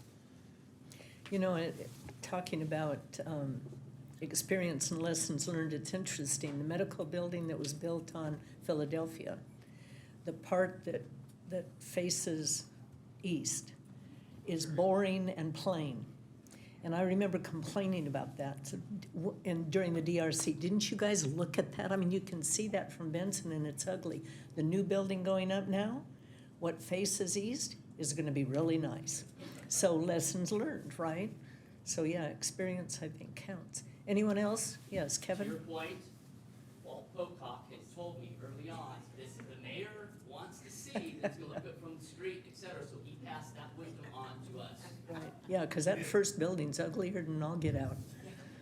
Talking about experience and lessons learned, it's interesting. The medical building that was built on Philadelphia, the part that faces east is boring and plain. And I remember complaining about that during the DRC. Didn't you guys look at that? I mean, you can see that from Benson, and it's ugly. The new building going up now, what faces east is going to be really nice. So lessons learned, right? So yeah, experience, I think, counts. Anyone else? Yes, Kevin? To your point, Walt Pocock has told me early on, the mayor wants to see that's going to look good from the street, et cetera, so he passed that wisdom on to us. Right. Yeah, because that first building's uglier than all get out.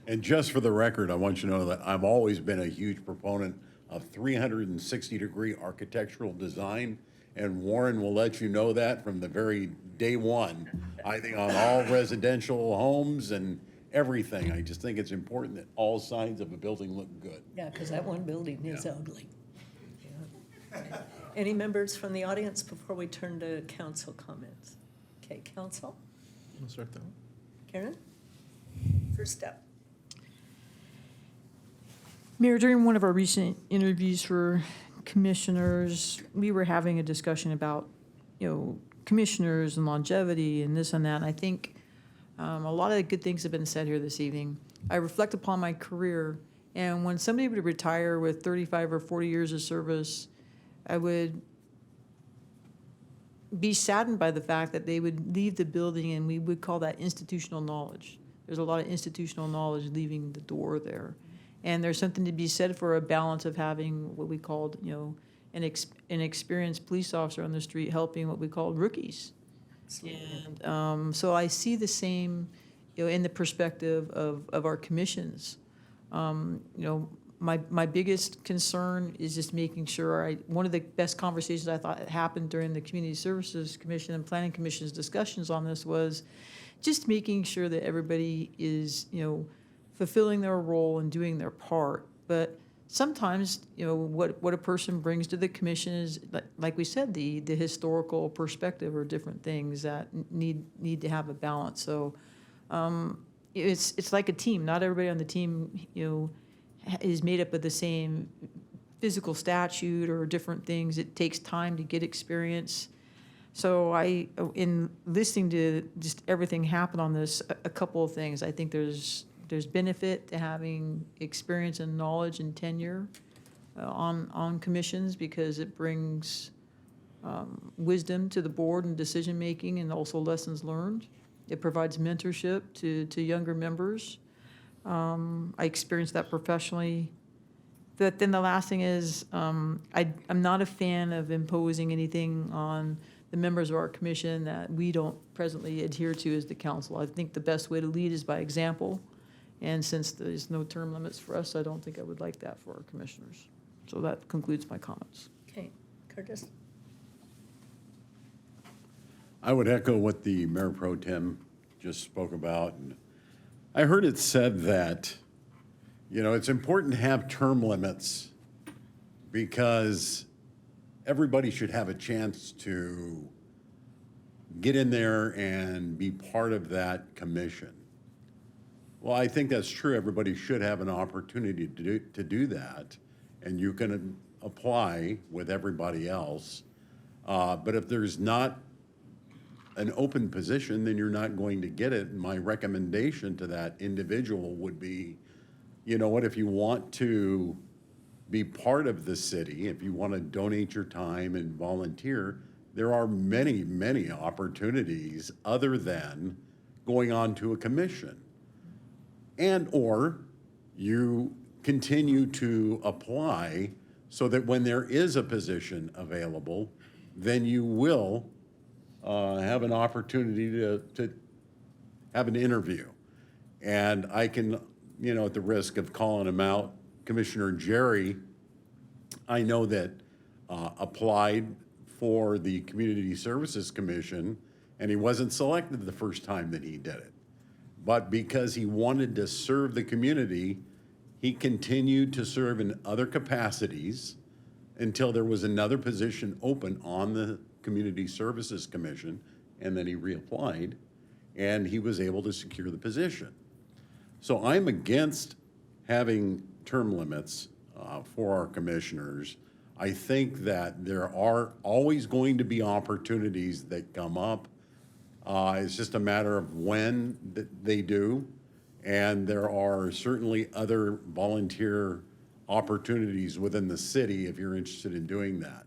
And just for the record, I want you to know that I've always been a huge proponent of 360-degree architectural design, and Warren will let you know that from the very day one. I think on all residential homes and everything, I just think it's important that all sides of a building look good. Yeah, because that one building is ugly. Yeah. Any members from the audience before we turn to council comments? Okay, council? I'll start that one. Karen? First up. Mayor, during one of our recent interviews for commissioners, we were having a discussion about, commissioners and longevity and this and that. And I think a lot of the good things have been said here this evening. I reflect upon my career, and when somebody would retire with 35 or 40 years of service, I would be saddened by the fact that they would leave the building, and we would call that institutional knowledge. There's a lot of institutional knowledge leaving the door there. And there's something to be said for a balance of having what we called, an experienced police officer on the street helping what we called rookies. And so I see the same, in the perspective of our commissions. My biggest concern is just making sure one of the best conversations I thought happened during the Community Services Commission and Planning Commission's discussions on this was just making sure that everybody is, fulfilling their role and doing their part. But sometimes, what a person brings to the commission is, like we said, the historical perspective or different things that need to have a balance. So it's like a team. Not everybody on the team, is made up of the same physical statute or different things. It takes time to get experience. So in listening to just everything happen on this, a couple of things. I think there's benefit to having experience and knowledge and tenure on commissions, because it brings wisdom to the board and decision-making, and also lessons learned. It provides mentorship to younger members. I experienced that professionally. But then the last thing is, I'm not a fan of imposing anything on the members of our commission that we don't presently adhere to as the council. I think the best way to lead is by example. And since there's no term limits for us, I don't think I would like that for our commissioners. So that concludes my comments. Okay, Curtis? I would echo what the Mayor Pro Tem just spoke about. I heard it said that, it's important to have term limits because everybody should have a chance to get in there and be part of that commission. Well, I think that's true. Everybody should have an opportunity to do that, and you can apply with everybody else. But if there's not an open position, then you're not going to get it. And my recommendation to that individual would be, if you want to be part of the city, if you want to donate your time and volunteer, there are many, many opportunities other than going on to a commission. Or you continue to apply so that when there is a position available, then you will have an opportunity to have an interview. And I can, at the risk of calling him out, Commissioner Jerry, I know that applied for the Community Services Commission, and he wasn't selected the first time that he did it. But because he wanted to serve the community, he continued to serve in other capacities until there was another position open on the Community Services Commission, and then he reapplied, and he was able to secure the position. So I'm against having term limits for our commissioners. I think that there are always going to be opportunities that come up. It's just a matter of when they do, and there are certainly other volunteer opportunities within the city if you're interested in doing that.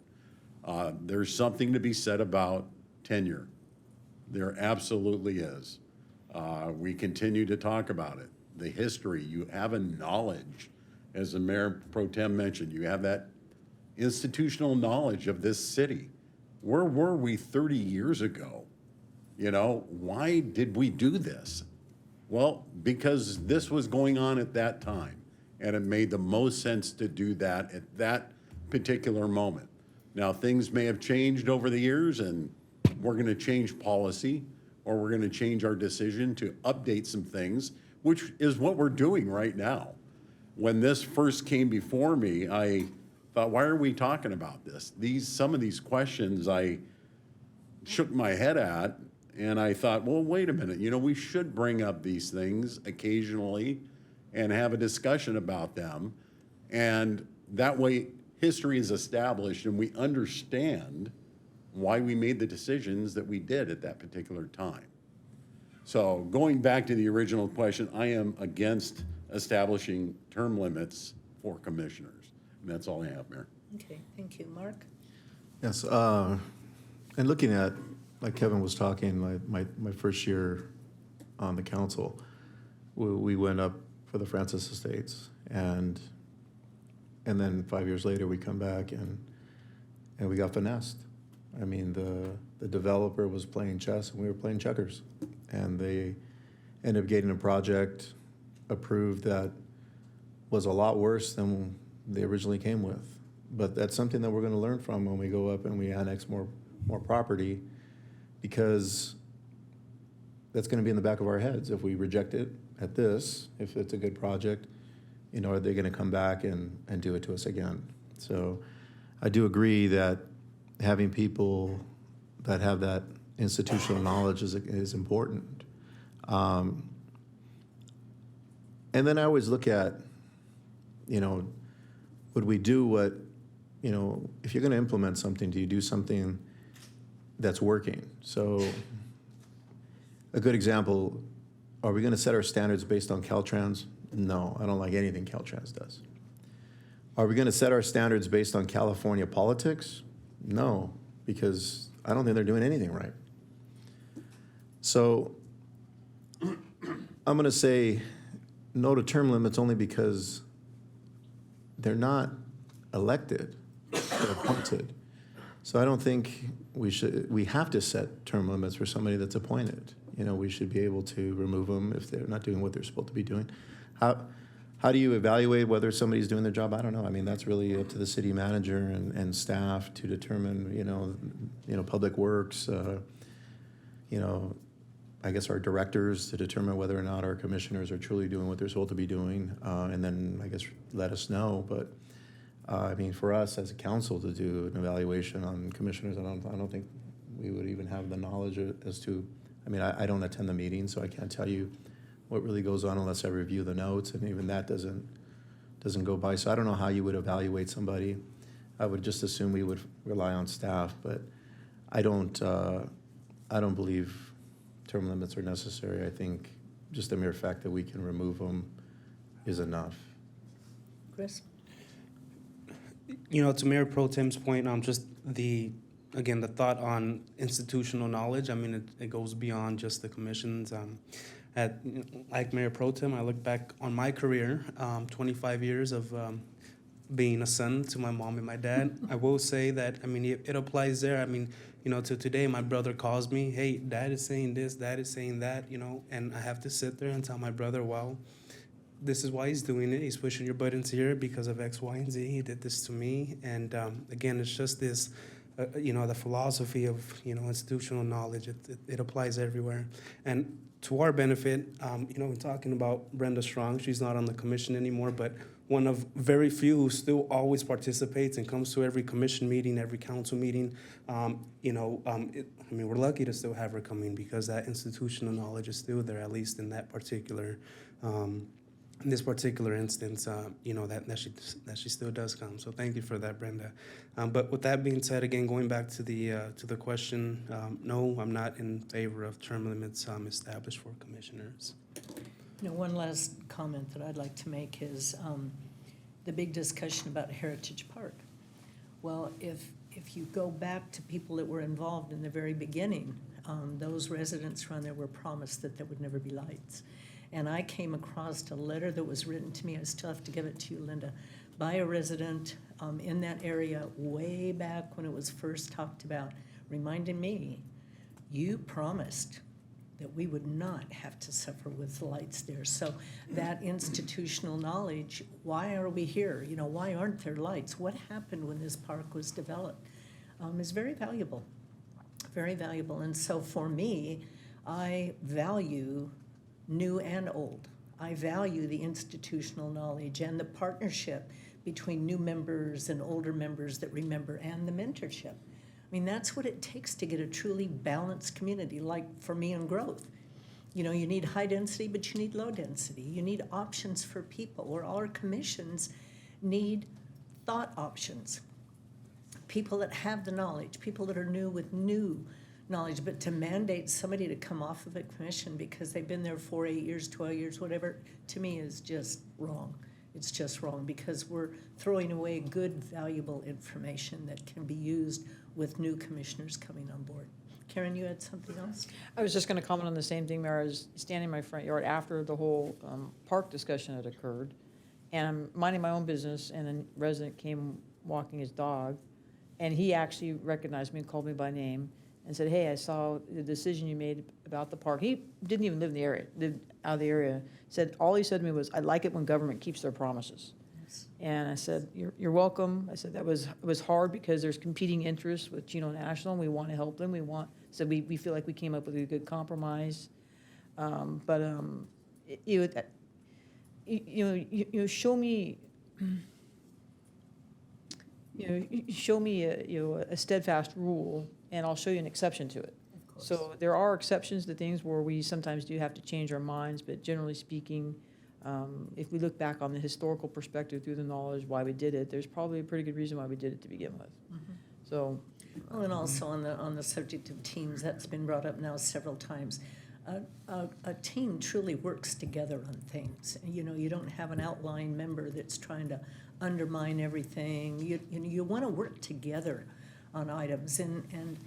There's something to be said about tenure. There absolutely is. We continue to talk about it. The history, you have a knowledge, as the Mayor Pro Tem mentioned, you have that institutional knowledge of this city. Where were we 30 years ago? Why did we do this? Well, because this was going on at that time, and it made the most sense to do that at that particular moment. Now, things may have changed over the years, and we're going to change policy, or we're going to change our decision to update some things, which is what we're doing right now. When this first came before me, I thought, why are we talking about this? Some of these questions I shook my head at, and I thought, well, wait a minute, we should bring up these things occasionally and have a discussion about them. And that way, history is established and we understand why we made the decisions that we did at that particular time. So going back to the original question, I am against establishing term limits for commissioners. And that's all I have, Mayor. Okay, thank you. Mark? Yes, and looking at, like Kevin was talking, my first year on the council, we went up for the Francis Estates, and then 5 years later, we come back and we got finessed. I mean, the developer was playing chess and we were playing checkers, and they ended up getting a project approved that was a lot worse than they originally came with. But that's something that we're going to learn from when we go up and we annex more property, because that's going to be in the back of our heads. If we reject it at this, if it's a good project, are they going to come back and do it to us again? So I do agree that having people that have that institutional knowledge is important. And then I always look at, would we do what, if you're going to implement something, do you do something that's working? So a good example, are we going to set our standards based on Caltrans? No, I don't like anything Caltrans does. Are we going to set our standards based on California politics? No, because I don't think they're doing anything right. So I'm going to say no to term limits only because they're not elected, they're appointed. So I don't think we have to set term limits for somebody that's appointed. You know, we should be able to remove them if they're not doing what they're supposed to be doing. How do you evaluate whether somebody's doing their job? I don't know. I mean, that's really up to the city manager and staff to determine, you know, Public Works, you know, I guess our directors to determine whether or not our commissioners are truly doing what they're supposed to be doing, and then I guess let us know. But I mean, for us as a council to do an evaluation on commissioners, I don't think we would even have the knowledge as to. I mean, I don't attend the meetings, so I can't tell you what really goes on unless I review the notes, and even that doesn't go by. So I don't know how you would evaluate somebody. I would just assume we would rely on staff, but I don't believe term limits are necessary. I think just the mere fact that we can remove them is enough. Chris? You know, to Mayor Pro Tem's point, just again, the thought on institutional knowledge, I mean, it goes beyond just the commissions. Like Mayor Pro Tem, I look back on my career, 25 years of being a son to my mom and my dad. I will say that, I mean, it applies there. I mean, you know, to today, my brother calls me, hey, dad is saying this, dad is saying that, you know, and I have to sit there and tell my brother, well, this is why he's doing it. He's pushing your buttons here because of X, Y, and Z. He did this to me. And again, it's just this, you know, the philosophy of, you know, institutional knowledge. It applies everywhere. And to our benefit, you know, we're talking about Brenda Strong. She's not on the commission anymore, but one of very few who still always participates and comes to every commission meeting, every council meeting. You know, I mean, we're lucky to still have her coming because that institutional knowledge is still there, at least in that particular, in this particular instance, you know, that she still does come. So thank you for that, Brenda. But with that being said, again, going back to the question, no, I'm not in favor of term limits established for commissioners. You know, one last comment that I'd like to make is the big discussion about Heritage Park. Well, if you go back to people that were involved in the very beginning, those residents around there were promised that there would never be lights. And I came across a letter that was written to me, I still have to give it to you, Linda, by a resident in that area way back when it was first talked about, reminding me, you promised that we would not have to suffer with lights there. So that institutional knowledge, why are we here? You know, why aren't there lights? What happened when this park was developed is very valuable, very valuable. And so for me, I value new and old. I value the institutional knowledge and the partnership between new members and older members that remember, and the mentorship. I mean, that's what it takes to get a truly balanced community, like for me in growth. You know, you need high density, but you need low density. You need options for people, or our commissions need thought options. People that have the knowledge, people that are new with new knowledge, but to mandate somebody to come off of a commission because they've been there for 8 years, 12 years, whatever, to me is just wrong. It's just wrong because we're throwing away good, valuable information that can be used with new commissioners coming on board. Karen, you had something else? I was just going to comment on the same thing, Mayor. I was standing in my front yard after the whole park discussion had occurred, and I'm minding my own business, and a resident came walking his dog, and he actually recognized me and called me by name and said, hey, I saw the decision you made about the park. He didn't even live in the area, lived out of the area. Said, all he said to me was, I like it when government keeps their promises. Yes. And I said, you're welcome. I said, it was hard because there's competing interests with Chino National, and we want to help them. So we feel like we came up with a good compromise. Show me, show me a steadfast rule, and I'll show you an exception to it. So there are exceptions to things where we sometimes do have to change our minds, but generally speaking, if we look back on the historical perspective through the knowledge why we did it, there's probably a pretty good reason why we did it to begin with. So. Well, and also on the subject of teams, that's been brought up now several times. A team truly works together on things. You know, you don't have an outlying member that's trying to undermine everything. You want to work together on items, and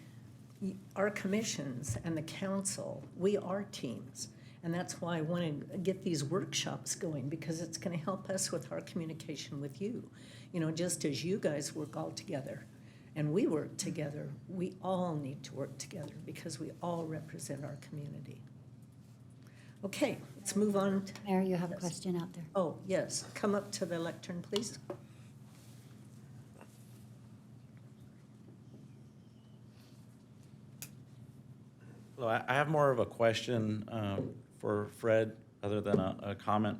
our commissions and the council, we are teams. And that's why I want to get these workshops going, because it's going to help us with our communication with you. You know, just as you guys work all together and we work together, we all need to work together because we all represent our community. Okay, let's move on. Mayor, you have a question out there. Oh, yes, come up to the lectern, please. Hello, I have more of a question for Fred, other than a comment.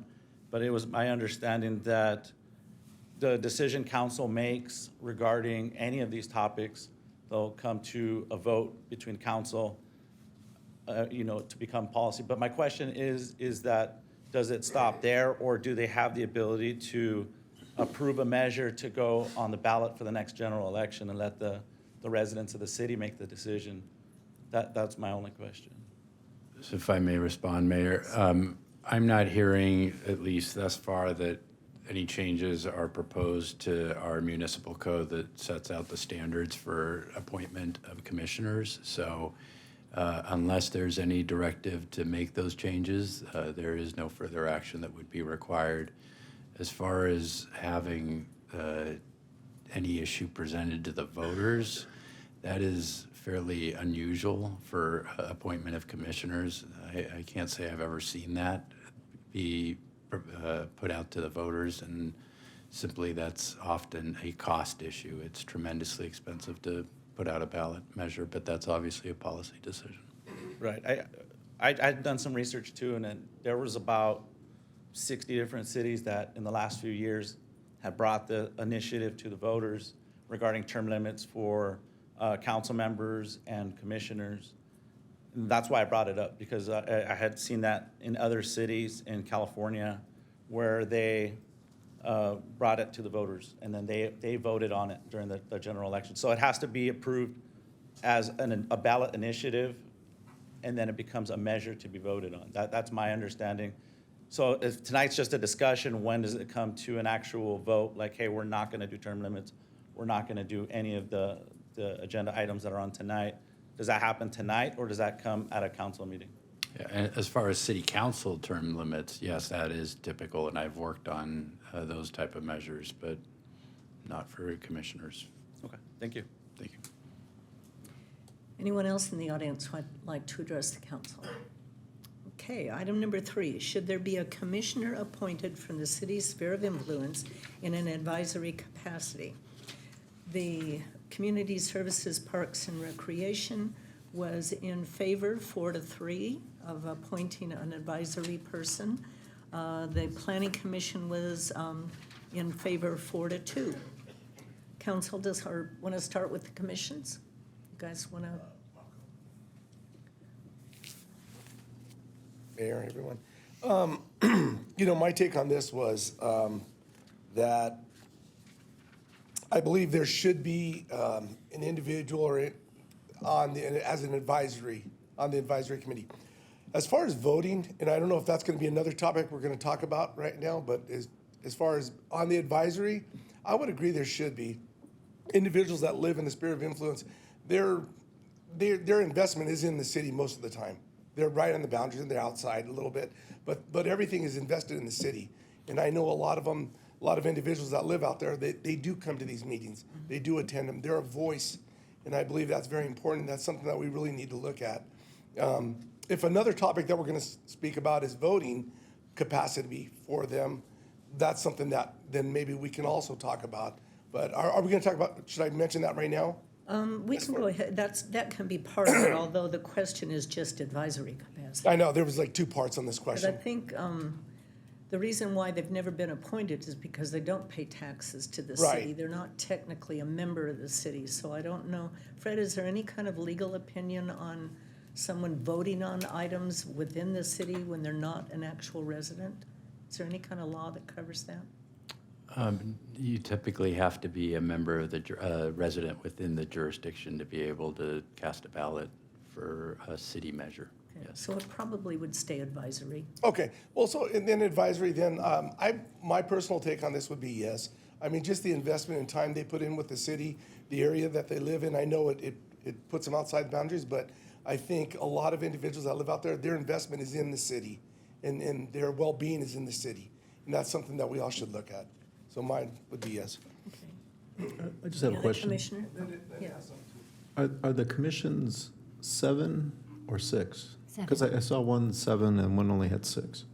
But it was my understanding that the decision council makes regarding any of these topics, they'll come to a vote between council, to become policy. But my question is that, does it stop there, or do they have the ability to approve a measure to go on the ballot for the next general election and let the residents of the city make the decision? That's my only question. So if I may respond, Mayor, I'm not hearing, at least thus far, that any changes are proposed to our municipal code that sets out the standards for appointment of commissioners. So unless there's any directive to make those changes, there is no further action that would be required. As far as having any issue presented to the voters, that is fairly unusual for appointment of commissioners. I can't say I've ever seen that be put out to the voters, and simply that's often a cost issue. It's tremendously expensive to put out a ballot measure, but that's obviously a policy decision. Right. I'd done some research too, and then there was about 60 different cities that in the last few years have brought the initiative to the voters regarding term limits for council members and commissioners. And that's why I brought it up, because I had seen that in other cities in California where they brought it to the voters, and then they voted on it during the general election. So it has to be approved as a ballot initiative, and then it becomes a measure to be voted on. That's my understanding. So if tonight's just a discussion, when does it come to an actual vote? Like, hey, we're not going to do term limits. We're not going to do any of the agenda items that are on tonight. Does that happen tonight, or does that come at a council meeting? Yeah, and as far as city council term limits, yes, that is typical, and I've worked on those type of measures, but not for commissioners. Okay, thank you. Thank you. Anyone else in the audience who would like to address the council? Okay, item number 3, should there be a commissioner appointed from the city's sphere of influence in an advisory capacity? The Community Services, Parks and Recreation was in favor 4-3 of appointing an advisory person. The Planning Commission was in favor 4-2. Council, want to start with the commissions? You guys want to? Mayor, everyone. My take on this was that I believe there should be an individual or on the advisory committee. As far as voting, and I don't know if that's going to be another topic we're going to talk about right now, but as far as on the advisory, I would agree there should be individuals that live in the sphere of influence. Their investment is in the city most of the time. They're right on the boundaries and they're outside a little bit, but everything is invested in the city. And I know a lot of individuals that live out there, they do come to these meetings. They do attend them. They're a voice, and I believe that's very important. That's something that we really need to look at. If another topic that we're going to speak about is voting capacity for them, that's something that then maybe we can also talk about. But are we going to talk about, should I mention that right now? We can go ahead. That can be part of it, although the question is just advisory capacity. I know, there was like 2 parts on this But I question. think the reason why they've never been appointed is because they don't pay taxes to the Right. city. They're not technically a member of the city, so I don't know. Fred, is there any kind of legal opinion on someone voting on items within the city when they're not an actual resident? Is there any kind of law that covers that? You typically have to be a member of the resident within the jurisdiction to be able to cast a ballot for a city measure. Okay, Yes. so it probably would stay advisory. Okay, well, so, and then advisory, then, my personal take on this would be yes. I mean, just the investment and time they put in with the city, the area that they live in, I know it puts them outside the boundaries, but I think a lot of individuals that live out there, their investment is in the city, and their well-being is in the city. And that's something that we all should look at. So mine would be yes. Okay. I just have Any a other question. Commissioner? Yeah. Are the commissions 7 or 6? Because Seven. I saw one 7 and one only had 6.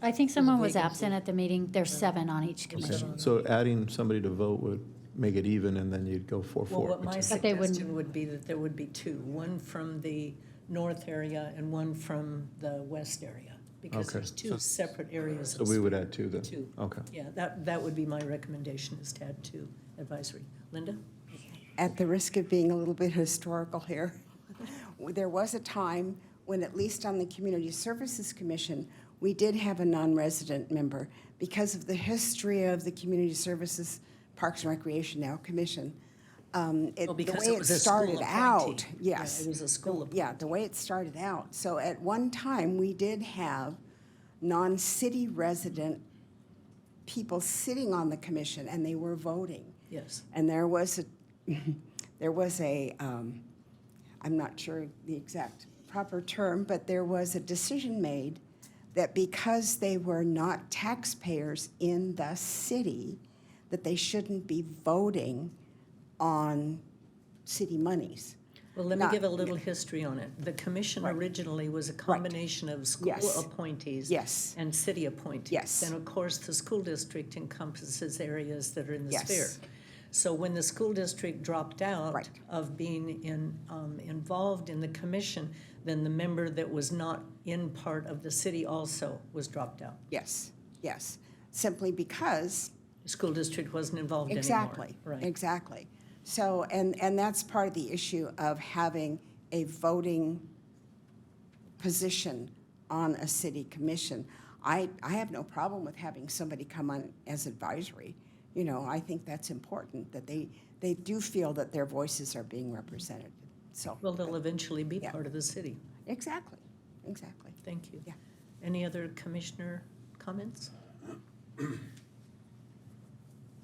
I think someone was vacancy. absent at the meeting. There's 7 on each commission. So adding somebody to vote would make it even, and then you'd go 4-4. Well, what my But they wouldn't- suggestion would be that there would be two, one from the north area and one from the west area, because Okay. there's two separate areas. So of we would sphere. add 2 then? Two. Okay. Yeah, that would be my recommendation, is to add 2 advisory. Linda? At the risk of being a little bit historical here, there was a time when, at least on the Community Services Commission, we did have a non-resident member because of the history of the Community Services Parks and Recreation now Commission. Well, The because way it was it a school started out, appointee. Yeah, yes. it was a school Yeah, the way it started out. So at one time, we did have non-city resident people sitting on the commission, and they were voting. Yes. And there was a, I'm not sure the exact proper term, but there was a decision made that because they were not taxpayers in the city, that they shouldn't be voting on city monies. Well, let me Not- give a little history on it. The commission Right. originally was a combination of school Yes. appointees Yes. and city appointees. Yes. And of course, the school district encompasses areas that are in the Yes. sphere. So when the school district dropped out Right. of being involved in the commission, then the member that was not in part of the city also was dropped out. Yes, yes, simply because The school district wasn't involved anymore. exactly, Right. exactly. So, and that's part of the issue of having a voting position on a city commission. I have no problem with having somebody come on as advisory. You know, I think that's important, that they do feel that their voices are being represented, so. Well, they'll eventually be Yeah. part of the city. Exactly, exactly. Thank you. Yeah. Any other commissioner comments?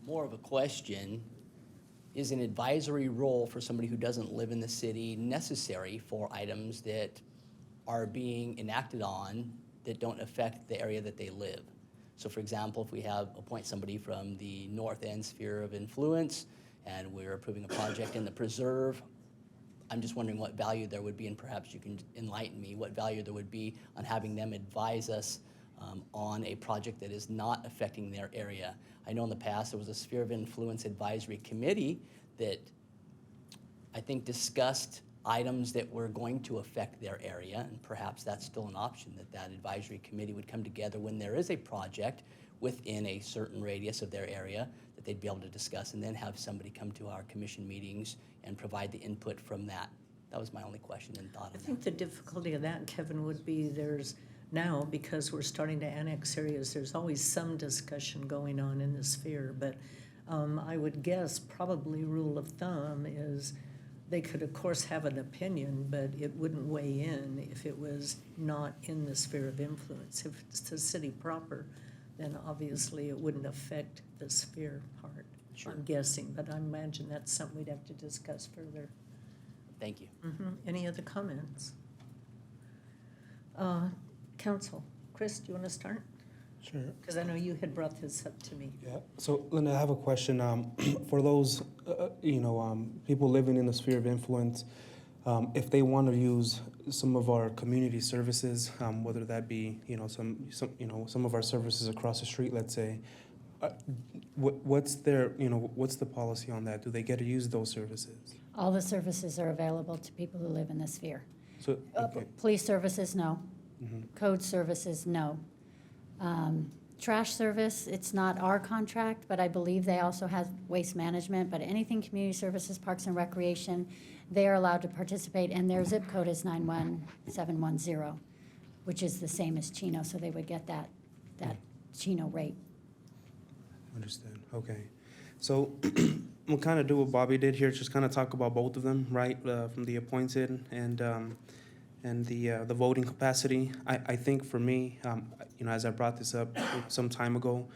More of a question, is an advisory role for somebody who doesn't live in the city necessary for items that are being enacted on that don't affect the area that they live? So for example, if we appoint somebody from the north end sphere of influence and we're approving a project in the preserve, I'm just wondering what value there would be, and perhaps you can enlighten me, what value there would be on having them advise us on a project that is not affecting their area. I know in the past there was a Sphere of Influence Advisory Committee that I think discussed items that were going to affect their area, and perhaps that's still an option, that advisory committee would come together when there is a project within a certain radius of their area that they'd be able to discuss, and then have somebody come to our commission meetings and provide the input from that. That was my only question and thought I on think that. the difficulty of that, Kevin, would be there's now, because we're starting to annex areas, there's always some discussion going on in the sphere, but I would guess probably rule of thumb is they could, of course, have an opinion, but it wouldn't weigh in if it was not in the sphere of influence. If it's the city proper, then obviously it wouldn't affect the sphere part, Sure. I'm guessing, but I imagine that's something we'd have to discuss further. Thank you. Any other comments? Council, Chris, do you want to start? Sure. Because I know you had brought this up to me. Yeah, so Linda, I have a question. For those, people living in the sphere of influence, if they want to use some of our community services, whether that be, some of our services across the street, let's say, what's the policy on that? Do they get to use those services? All the services are available to people who live in the sphere. So, okay. Police services, no. Code services, no. Trash service, it's not our contract, but I believe they also have waste management, but anything community services, parks and recreation, they are allowed to participate, and their zip code is 91710, which is the same as Chino, so they would get that Chino rate. Understand, okay. So we'll kind of do what Bobby did here, just kind of talk about both of them, right? From the appointed and the voting capacity. I think for me, as I brought this up some time ago,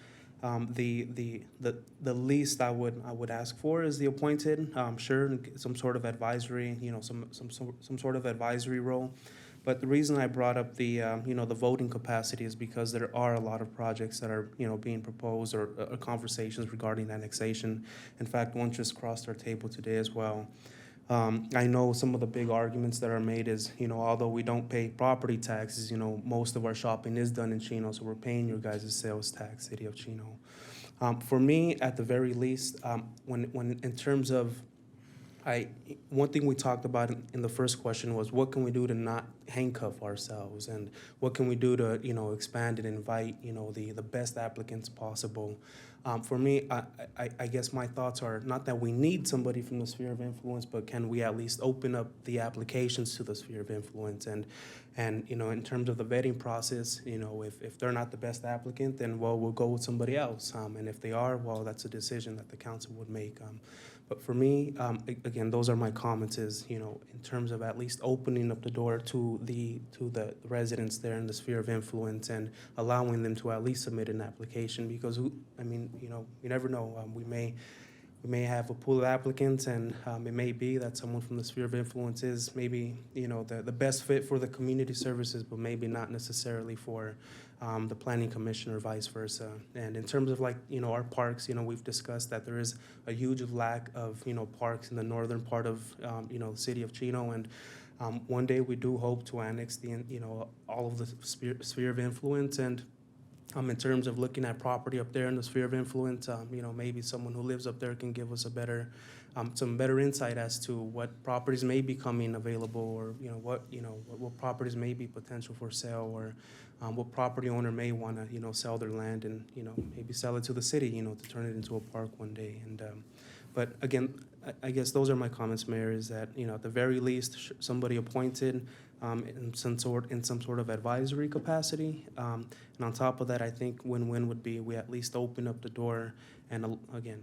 the least I would ask for is the appointed. Sure, some sort of advisory, some sort of advisory role. But the reason I brought up the, the voting capacity is because there are a lot of projects that are, being proposed or conversations regarding annexation. In fact, one just crossed our table today as well. I know some of the big arguments that are made is, although we don't pay property taxes, most of our shopping is done in Chino, so we're paying your guys' sales tax, City of Chino. For me, at the very least, when in terms of, one thing we talked about in the first question was what can we do to not handcuff ourselves, and what can we do to expand and invite the best applicants possible. For me, I guess my thoughts are not that we need somebody from the sphere of influence, but can we at least open up the applications to the sphere of influence, and in terms of the vetting process, if they're not the best applicant, then well, we'll go with somebody else, and if they are, well, that's a decision that the council would make. But for me, again, those are my comments is, in terms of at least opening up the door to the residents there in the sphere of influence and allowing them to at least submit an application, because you never know. We may have a pool of applicants, and it may be that someone from the sphere of influence is maybe, the best fit for the community services, but maybe not necessarily for the planning commission or vice versa. And in terms of our parks, we've discussed that there is a huge lack of, parks in the northern part of, the city of Chino. And one day we do hope to annex all of the sphere of influence. And in terms of looking at property up there in the sphere of influence, maybe someone who lives up there can give us some better insight as to what properties may be coming available, or what properties may be potential for sale, or what property owner may want to sell their land and maybe sell it to the city to turn it into a park one day. And but again, I guess those are my comments, Mayor. Is that at the very least somebody appointed in some sort of advisory capacity, and on top of that, I think win-win would be we at least open up the door and again,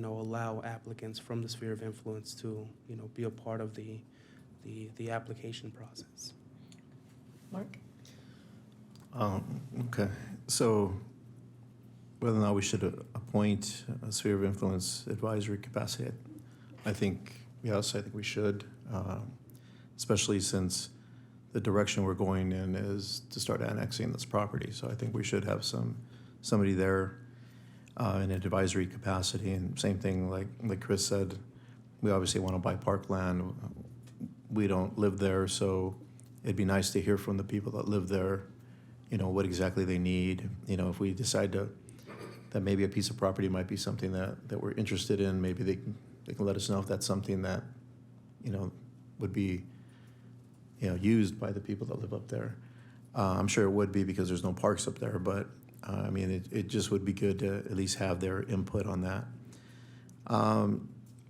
allow applicants from the sphere of influence to be a part of the application process. Mark? Okay, so whether or not we should appoint a sphere of influence advisory capacity, I think, yes, I think we should, especially since the direction we're going in is to start annexing this property. So I think we should have somebody there in an advisory capacity. And same thing, like Chris said, we obviously want to buy parkland. We don't live there, so it'd be nice to hear from the people that live there, what exactly they need. If we decide that maybe a piece of property might be something that we're interested in, maybe they can let us know if that's something that, would be, used by the people that live up there. I'm sure it would be because there's no parks up there, but it just would be good to at least have their input on that.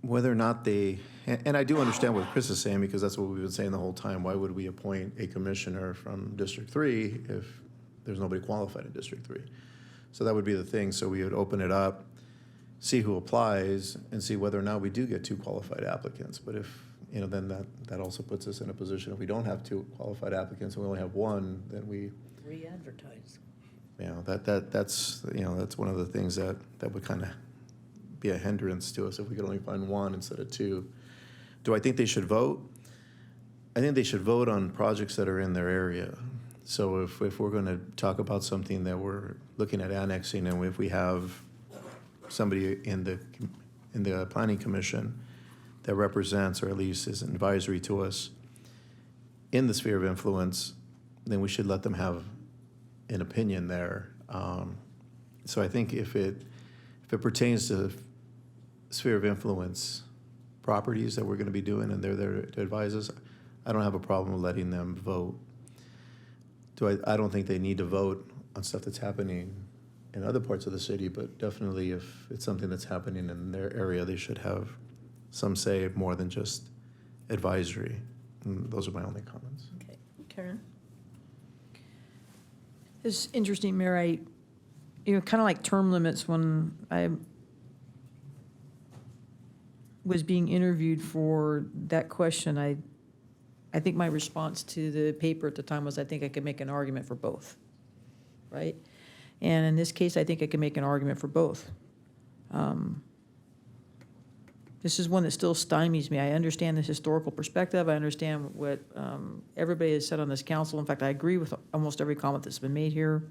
Whether or not and I do understand what Chris is saying, because that's what we've been saying the whole time. Why would we appoint a commissioner from District 3 if there's nobody qualified in District 3? So that would be the thing. So we would open it up, see who applies, and see whether or not we do get 2 qualified applicants. But if, then that also puts us in a position, if we don't have 2 qualified applicants and we only have 1, then we Re-advertise. that's one of the things that would kind of be a hindrance to us if we could only find 1 instead of 2. Do I think they should vote? I think they should vote on projects that are in their area. So if we're going to talk about something that we're looking at annexing, and if we have somebody in the planning commission that represents, or at least is advisory to us in the sphere of influence, then we should let them have an opinion there. So I think if it pertains to sphere of influence properties that we're going to be doing and they're there to advise us, I don't have a problem letting them vote. I don't think they need to vote on stuff that's happening in other parts of the city, but definitely if it's something that's happening in their area, they should have some say more than just advisory. And those are my only comments. Okay. Karen? It's interesting, Mayor, kind of like term limits. When I was being interviewed for that question, I think my response to the paper at the time was I think I could make an argument for both, right? And in this case, I think I can make an argument for both. this is one that still stymies me. I understand the historical perspective. I understand what everybody has said on this council. In fact, I agree with almost every comment that's been made here.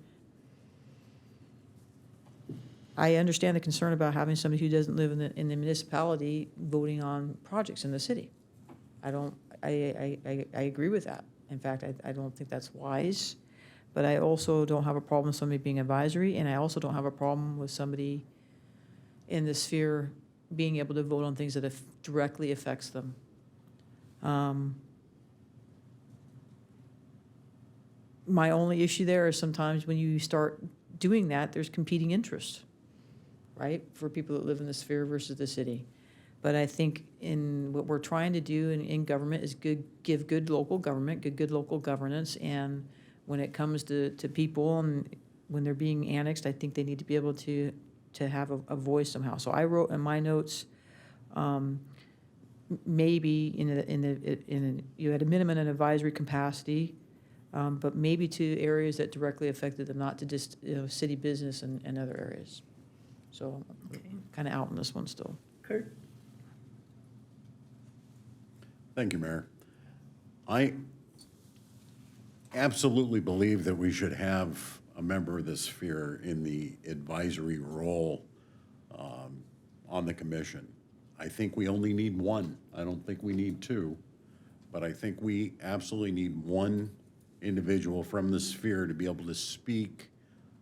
I understand the concern about having somebody who doesn't live in the municipality voting on projects in the city. I agree with that. In fact, I don't think that's wise. But I also don't have a problem with somebody being advisory, and I also don't have a problem with somebody in the sphere being able to vote on things that directly affects them. My only issue there is sometimes when you start doing that, there's competing interests, right? For people that live in the sphere versus the city. But I think in what we're trying to do in government is give good local government, good local governance. And when it comes to people and when they're being annexed, I think they need to be able to have a voice somehow. So I wrote in my notes, maybe you had a minimum and advisory capacity, but maybe to areas that directly affected them, not to just city business and other areas. So I'm kind of out on this one still. Kurt? Thank you, Mayor. I absolutely believe that we should have a member of the sphere in the advisory role on the commission. I think we only need one. I don't think we need two, but I think we absolutely need one individual from the sphere to be able to speak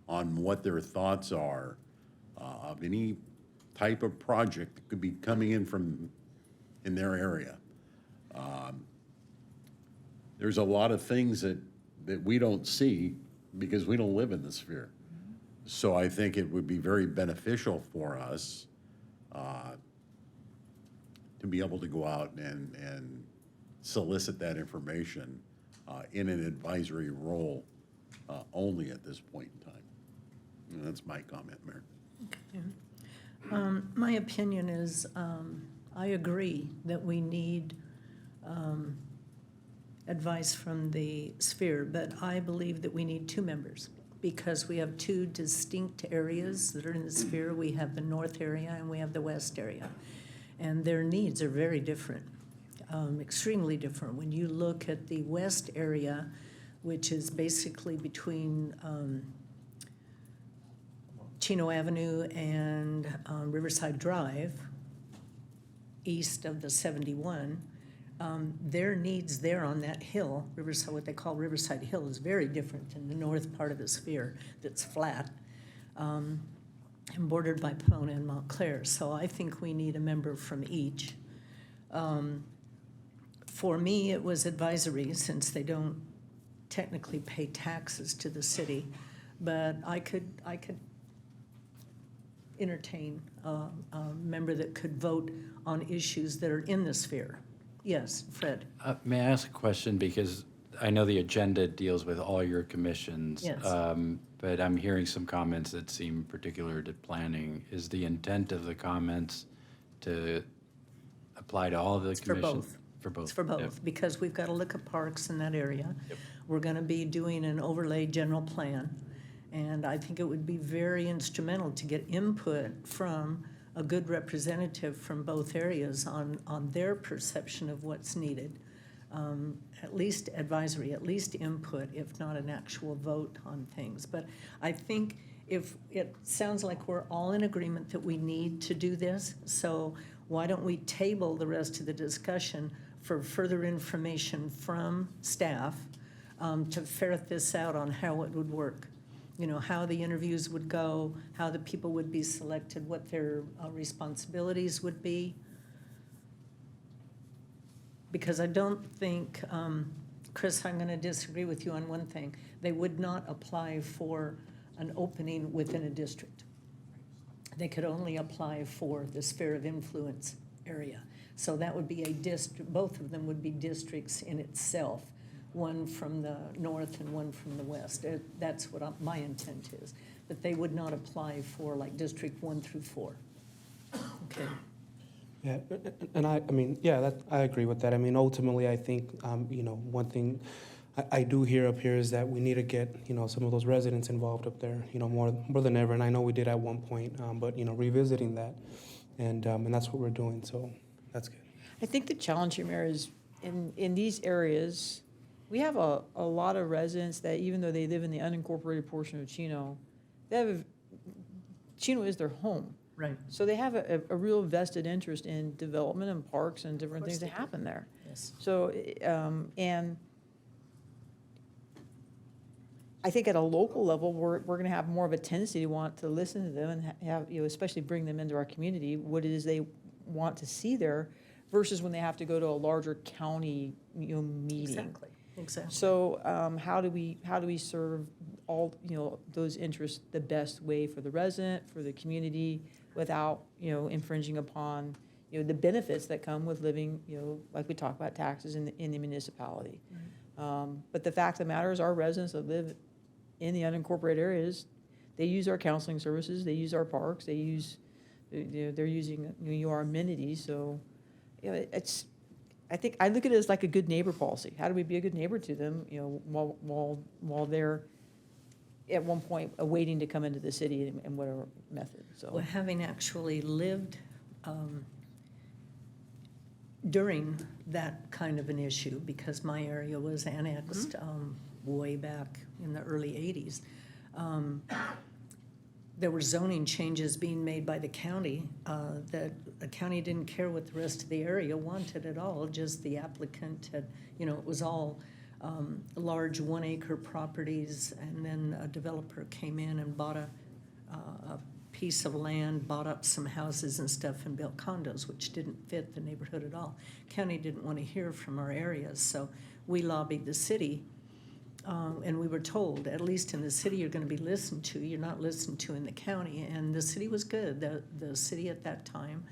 on what their thoughts are of any type of project that could be coming in their area. There's a lot of things that we don't see because we don't live in the sphere. So I think it would be very beneficial for us to be able to go out and solicit that information in an advisory role only at this point in time. And that's my comment, Mayor. My opinion is, I agree that we need advice from the sphere, but I believe that we need two members because we have two distinct areas that are in the sphere. We have the north area and we have the west area, and their needs are very different, extremely different. When you look at the west area, which is basically between Chino Avenue and Riverside Drive, east of the 71, their needs there on that hill, Riverside, what they call Riverside Hill, is very different than the north part of the sphere that's flat and bordered by Pomona and Montclair. So I think we need a member from each. For me, it was advisory since they don't technically pay taxes to the city, but I could entertain a member that could vote on issues that are in the sphere. Yes, Fred. May I ask a question? Because I know the agenda deals with all your commissions. Yes. But I'm hearing some comments that seem particular to planning. Is the intent of the comments to apply to all of the It's for commissions? both. For both. It's for both, Yep. because we've got to look at parks in that area. Yep. We're going to be doing an overlay general plan, and I think it would be very instrumental to get input from a good representative from both areas on their perception of what's needed. At least advisory, at least input, if not an actual vote on things. But I think if it sounds like we're all in agreement that we need to do this, so why don't we table the rest of the discussion for further information from staff to ferret this out on how it would work? You know, how the interviews would go, how the people would be selected, what their responsibilities would be. Because I don't think, Chris, I'm going to disagree with you on one thing. They would not apply for an opening within a district. They could only apply for the sphere of influence area. So that would be a district, both of them would be districts in itself, one from the north and one from the west. That's what my intent is. But they would not apply for like District 1 through 4. Okay. Yeah, and I mean, yeah, I agree with that. I mean, ultimately, I think, one thing I do hear up here is that we need to get, some of those residents involved up there, more than ever. And I know we did at one point, but, revisiting that. and that's what we're doing, so that's good. I think the challenge here, Mayor, is in these areas, we have a lot of residents that even though they live in the unincorporated portion of Chino, Chino is their home. Right. So they have a real vested interest in development and parks and different things that happen there. Yes. So, and I think at a local level, we're gonna have more of a tendency to want to listen to them and have, especially bring them into our community, what it is they want to see there versus when they have to go to a larger county, meeting. Exactly. So, how do we serve all, those interests the best way for the resident, for the community, without, infringing upon, the benefits that come with living, like we talk about taxes in the municipality. But the fact of the matter is, our residents that live in the unincorporated areas, they use our counseling services, they use our parks, they're using, our amenities, so, I think, I look at it as like a good neighbor policy. How do we be a good neighbor to them, while they're at one point waiting to come into the city in whatever method, so. Well, having actually lived during that kind of an issue, because my area was annexed way back in the early 80s, there were zoning changes being made by the county that the county didn't care what the rest of the area wanted at all, just the applicant had, it was all large 1 acre properties, and then a developer came in and bought a piece of land, bought up some houses and stuff and built condos, which didn't fit the neighborhood at all. County didn't want to hear from our areas, so we lobbied the city. And we were told, at least in the city, you're going to be listened to. You're not listened to in the county. And the city was good. The city at that time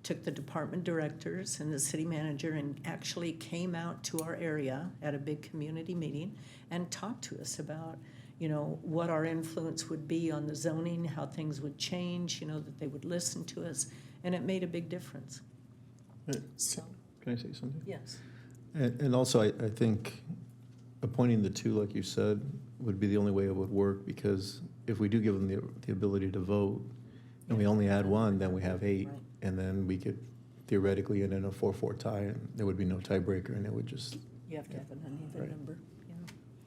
took the department directors and the city manager and actually came out to our area at a big community meeting and talked to us about, what our influence would be on the zoning, how things would change, that they would listen to us. And it made a big difference. So, Can I say something? yes. And also, I think appointing the two, like you said, would be the only way it would work, because if we do give them the ability to vote, and we only add one, then we have 8, Right. and then we could theoretically end in a 4-4 tie, and there would be no tiebreaker, and it would just, You have to have an uneven Right. number.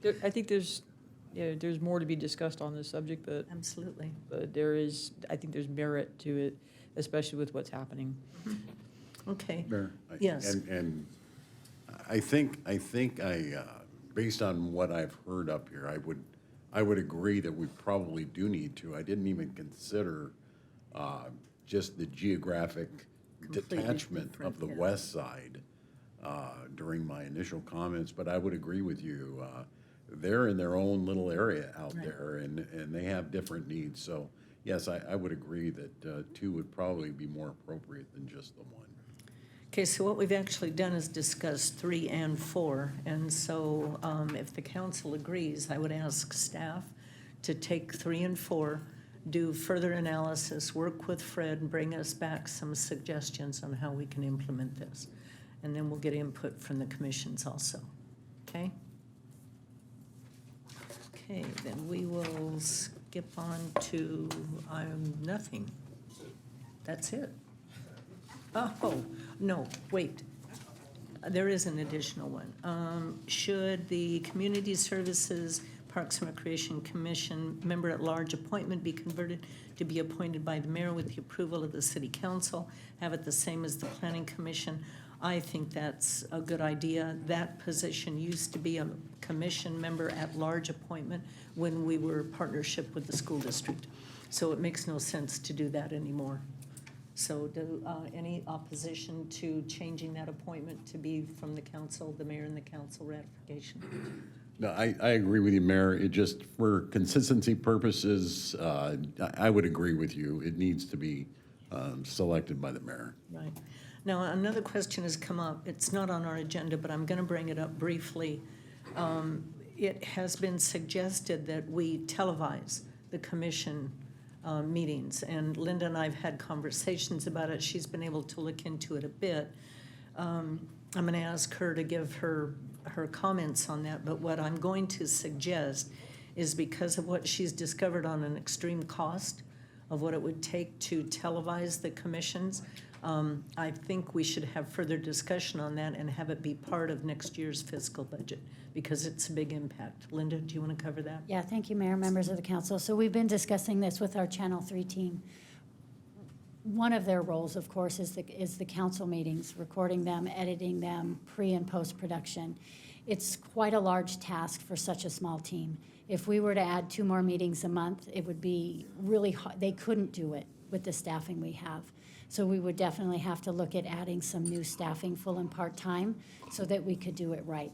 Yeah, I think there's more to be discussed on this subject, but absolutely. I think there's merit to it, especially with what's happening. Okay. Mayor? Yes. And I think based on what I've heard up here, I would agree that we probably do need to. I didn't even consider just the geographic Completely detachment different, of the yeah. west side during my initial comments, but I would agree with you. They're in their own little area out Right. there, and they have different needs. So, yes, I would agree that 2 would probably be more appropriate than just the 1. Okay, so what we've actually done is discuss 3 and 4, and so if the council agrees, I would ask staff to take 3 and 4, do further analysis, work with Fred, and bring us back some suggestions on how we can implement this. And then we'll get input from the commissions also, okay? Okay, then we will skip on to nothing. That's it. Oh, no, wait. There is an additional one. Should the Community Services Parks and Recreation Commission member-at-large appointment be converted to be appointed by the mayor with the approval of the city council, have it the same as the planning commission? I think that's a good idea. That position used to be a commission member-at-large appointment when we were partnership with the school district. So it makes no sense to do that anymore. So any opposition to changing that appointment to be from the council, the mayor and the council ratification? No, I agree with you, Mayor. It just, for consistency purposes, I would agree with you. It needs to be selected by the mayor. Right. Now, another question has come up. It's not on our agenda, but I'm going to bring it up briefly. It has been suggested that we televise the commission meetings, and Linda and I have had conversations about it. She's been able to look into it a bit. I'm going to ask her to give her comments on that, but what I'm going to suggest is, because of what she's discovered on an extreme cost of what it would take to televise the commissions. I think we should have further discussion on that and have it be part of next year's fiscal budget, because it's a big impact. Linda, do you want to cover that? Yeah, thank you, Mayor, members of the council. So we've been discussing this with our Channel 3 team. One of their roles, of course, is the council meetings, recording them, editing them, pre- and post-production. It's quite a large task for such a small team. If we were to add 2 more meetings a month, it would be really hard. They couldn't do it with the staffing we have. So we would definitely have to look at adding some new staffing, full and part-time, so that we could do it right.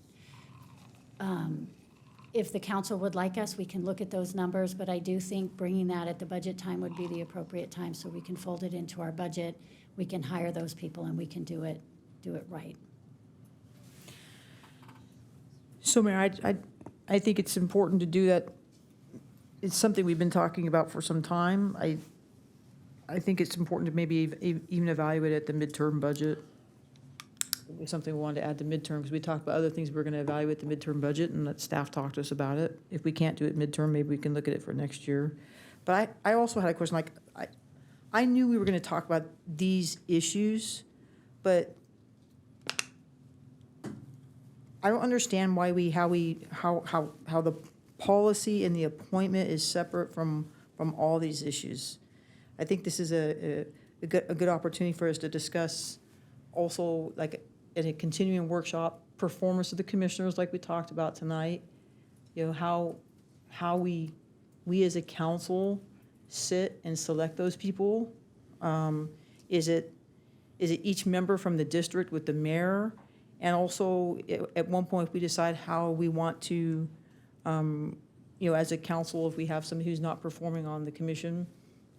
If the council would like us, we can look at those numbers, but I do think bringing that at the budget time would be the appropriate time, so we can fold it into our budget, we can hire those people, and we can do it right. So Mayor, I think it's important to do that. It's something we've been talking about for some time. I think it's important to maybe even evaluate at the midterm budget. It's something we wanted to add to midterm, because we talked about other things we're going to evaluate the midterm budget and let staff talk to us about it. If we can't do it midterm, maybe we can look at it for next year. But I also had a question, like, I knew we were going to talk about these issues, but I don't understand why how the policy and the appointment is separate from all these issues. I think this is a good opportunity for us to discuss also, like, in a continuing workshop, performance of the commissioners, like we talked about tonight. You know, how we as a council sit and select those people. Is it each member from the district with the mayor? And also, at one point, we decide how we want to, you know, as a council, if we have somebody who's not performing on the commission,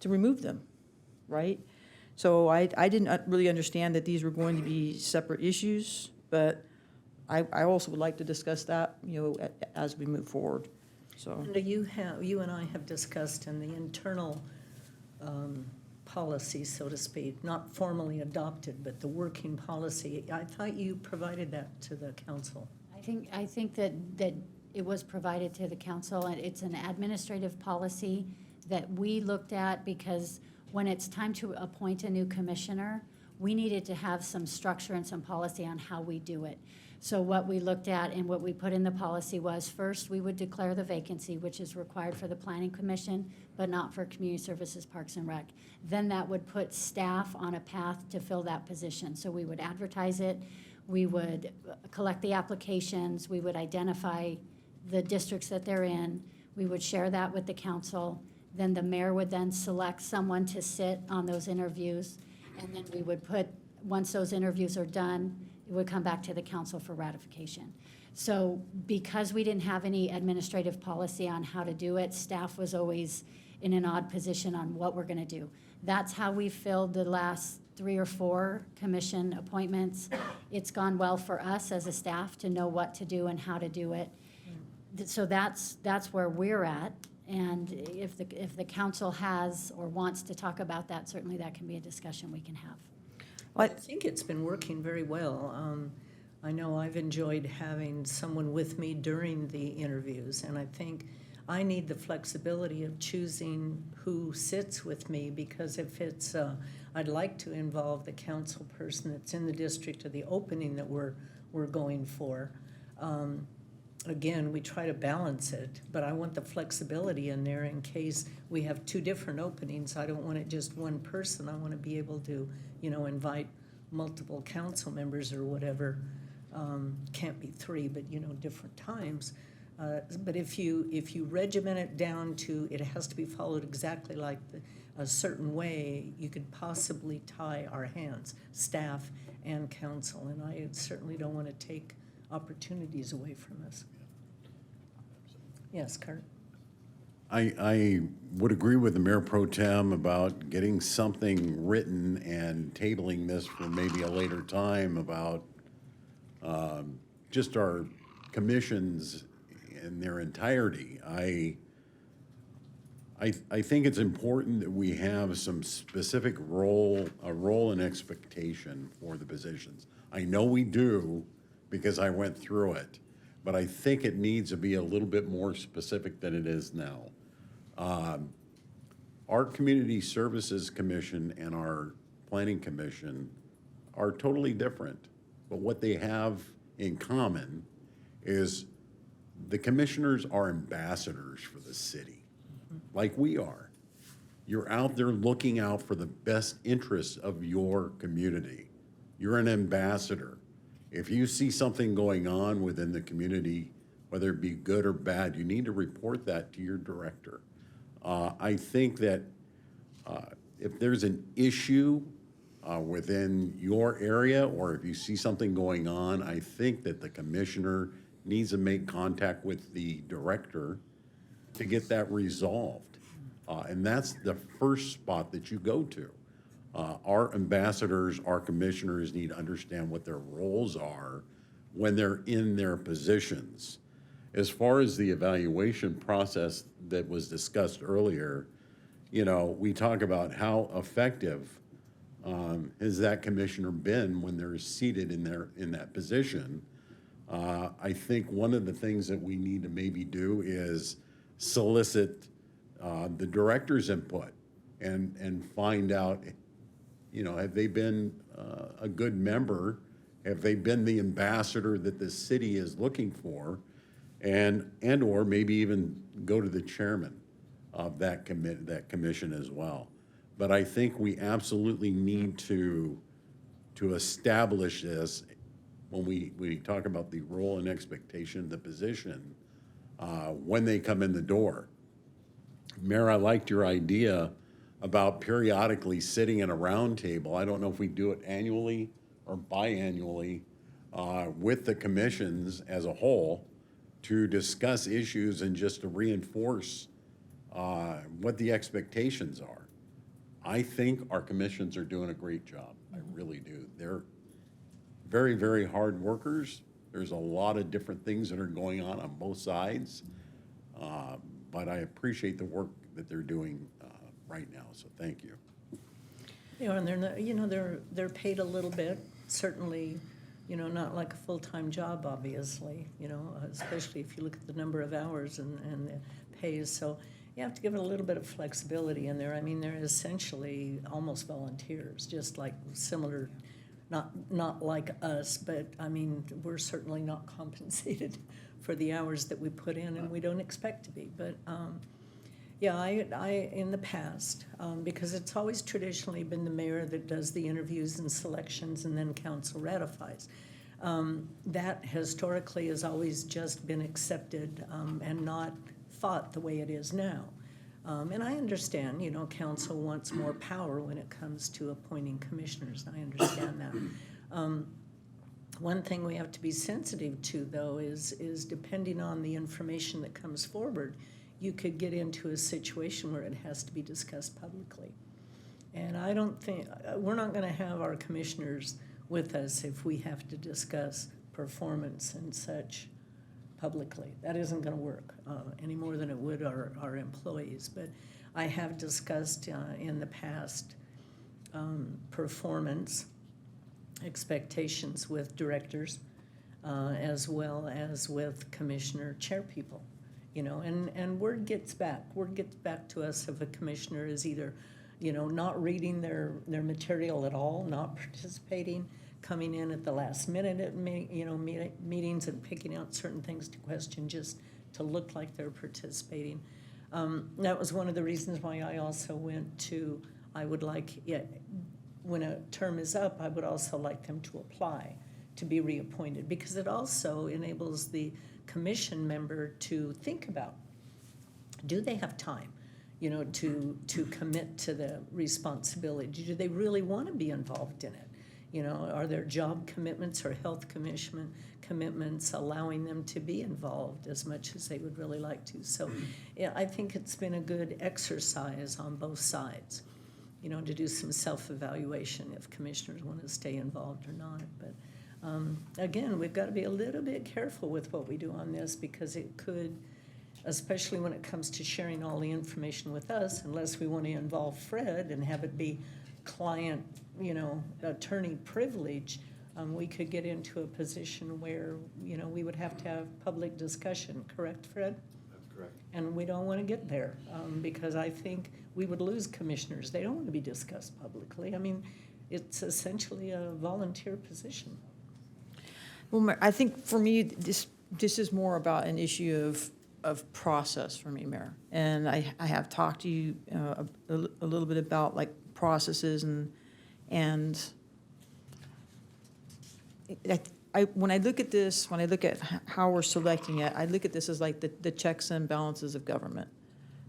to remove them, right? So I didn't really understand that these were going to be separate issues, but I also would like to discuss that, you know, as we move forward, so. Linda, you and I have discussed in the internal policy, so to speak, not formally adopted, but the working policy. I thought you provided that to the council. I think that it was provided to the council, and it's an administrative policy that we looked at, because when it's time to appoint a new commissioner, we needed to have some structure and some policy on how we do it. So what we looked at and what we put in the policy was, first, we would declare the vacancy, which is required for the Planning Commission, but not for Community Services, Parks and Rec. Then that would put staff on a path to fill that position. So we would advertise it, we would collect the applications, we would identify the districts that they're in, we would share that with the council, then the mayor would then select someone to sit on those interviews, and then we would put, once those interviews are done, it would come back to the council for ratification. So because we didn't have any administrative policy on how to do it, staff was always in an odd position on what we're gonna do. That's how we filled the last 3 or 4 commission appointments. It's gone well for us as a staff to know what to do and how to do it. So that's where we're at. And if the council has or wants to talk about that, certainly that can be a discussion we can have. I think it's been working very well. I know I've enjoyed having someone with me during the interviews, and I think I need the flexibility of choosing who sits with me, because if it's, I'd like to involve the council person that's in the district or the opening that we're going for. Again, we try to balance it, but I want the flexibility in there in case we have 2 different openings. I don't want it just one person. I want to be able to, you know, invite multiple council members or whatever. Can't be 3, but, you know, different times. But if you regiment it down to it has to be followed exactly like a certain way, you could possibly tie our hands, staff and council. And I certainly don't want to take opportunities away from us. Yes, Kurt? I would agree with the Mayor Pro Tem about getting something written and tabling this for maybe a later time about just our commissions in their entirety. I think it's important that we have some specific role and expectation for the positions. I know we do, because I went through it, but I think it needs to be a little bit more specific than it is now. our Community Services Commission and our Planning Commission are totally different. But what they have in common is the commissioners are ambassadors for the city, like we are. You're out there looking out for the best interests of your community. You're an ambassador. If you see something going on within the community, whether it be good or bad, you need to report that to your director. I think that if there's an issue within your area, or if you see something going on, I think that the commissioner needs to make contact with the director to get that resolved. And that's the first spot that you go to. Our ambassadors, our commissioners need to understand what their roles are when they're in their positions. As far as the evaluation process that was discussed earlier, you know, we talk about how effective has that commissioner been when they're seated in that position. I think one of the things that we need to maybe do is solicit the director's input and find out, you know, have they been a good member? Have they been the ambassador that the city is looking for? And or maybe even go to the chairman of that commission as well. But I think we absolutely need to establish this when we talk about the role and expectation of the position when they come in the door. Mayor, I liked your idea about periodically sitting at a round table. I don't know if we do it annually or biannually with the commissions as a whole to discuss issues and just to reinforce what the expectations are. I think our commissions are doing a great job. I really do. They're very, very hard workers. There's a lot of different things that are going on both sides. But I appreciate the work that they're doing right now, so thank you. You know, and they're not, you know, they're paid a little bit, certainly, you know, not like a full-time job, obviously, you know, especially if you look at the number of hours and the pays. So you have to give it a little bit of flexibility in there. I mean, they're essentially almost volunteers, just like similar, not like us, but I mean, we're certainly not compensated for the hours that we put in, and we don't expect to be. But yeah, I in the past, because it's always traditionally been the mayor that does the interviews and selections, and then council ratifies. That historically has always just been accepted and not fought the way it is now. And I understand, you know, council wants more power when it comes to appointing commissioners. I understand that. One thing we have to be sensitive to, though, is depending on the information that comes forward, you could get into a situation where it has to be discussed publicly. And I don't think, we're not going to have our commissioners with us if we have to discuss performance and such publicly. That isn't going to work any more than it would our employees. But I have discussed in the past performance expectations with directors as well as with commissioner chairpeople. You know, and word gets back to us if a commissioner is either, you know, not reading their material at all, not participating, coming in at the last minute at meetings and picking out certain things to question just to look like they're participating. That was one of the reasons why I also went to, I would like, when a term is up, I would also like them to apply to be reappointed, because it also enables the commission member to think about, do they have time, you know, to commit to the responsibility? Do they really want to be involved in it? You know, are there job commitments or health commitments allowing them to be involved as much as they would really like to? So yeah, I think it's been a good exercise on both sides, you know, to do some self-evaluation if commissioners want to stay involved or not. But again, we've got to be a little bit careful with what we do on this, because it could, especially when it comes to sharing all the information with us, unless we want to involve Fred and have it be client, you know, attorney privilege, we could get into a position where, you know, we would have to have public discussion. Correct, Fred? That's Correct. And we don't want to get there, because I think we would lose commissioners. They don't want to be discussed publicly. I mean, it's essentially a volunteer position. Well, Mayor, I think for me, this is more about an issue of process for me, Mayor. And I have talked to you a little bit about like processes and when I look at this, when I look at how we're selecting it, I look at this as like the checks and balances of government.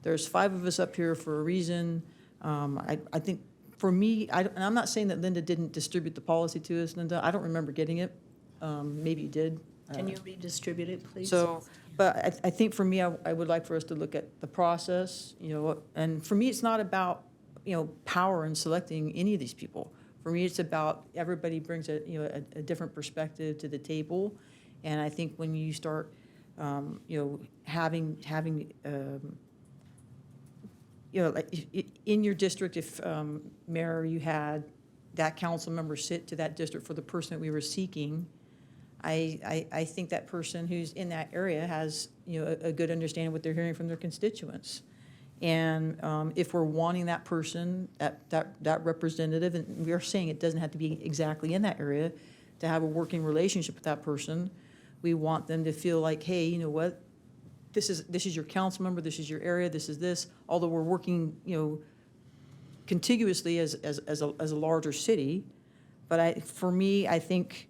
There's 5 of us up here for a reason. I think for me, and I'm not saying that Linda didn't distribute the policy to us, Linda. I don't remember getting it. Maybe you did. Can you redistribute it, please? So, but I think for me, I would like for us to look at the process, and for me, it's not about, power in selecting any of these people. For me, it's about everybody brings a different perspective to the table. And I think when you start, having like in your district, if, Mayor, you had that council member sit to that district for the person that we were seeking, I think that person who's in that area has, a good understanding of what they're hearing from their constituents. And if we're wanting that person, that representative, and we are saying it doesn't have to be exactly in that area, to have a working relationship with that person, we want them to feel like, hey, you know what, this is your council member, this is your area, this is this. Although we're working, contiguously as a larger city, but for me, I think,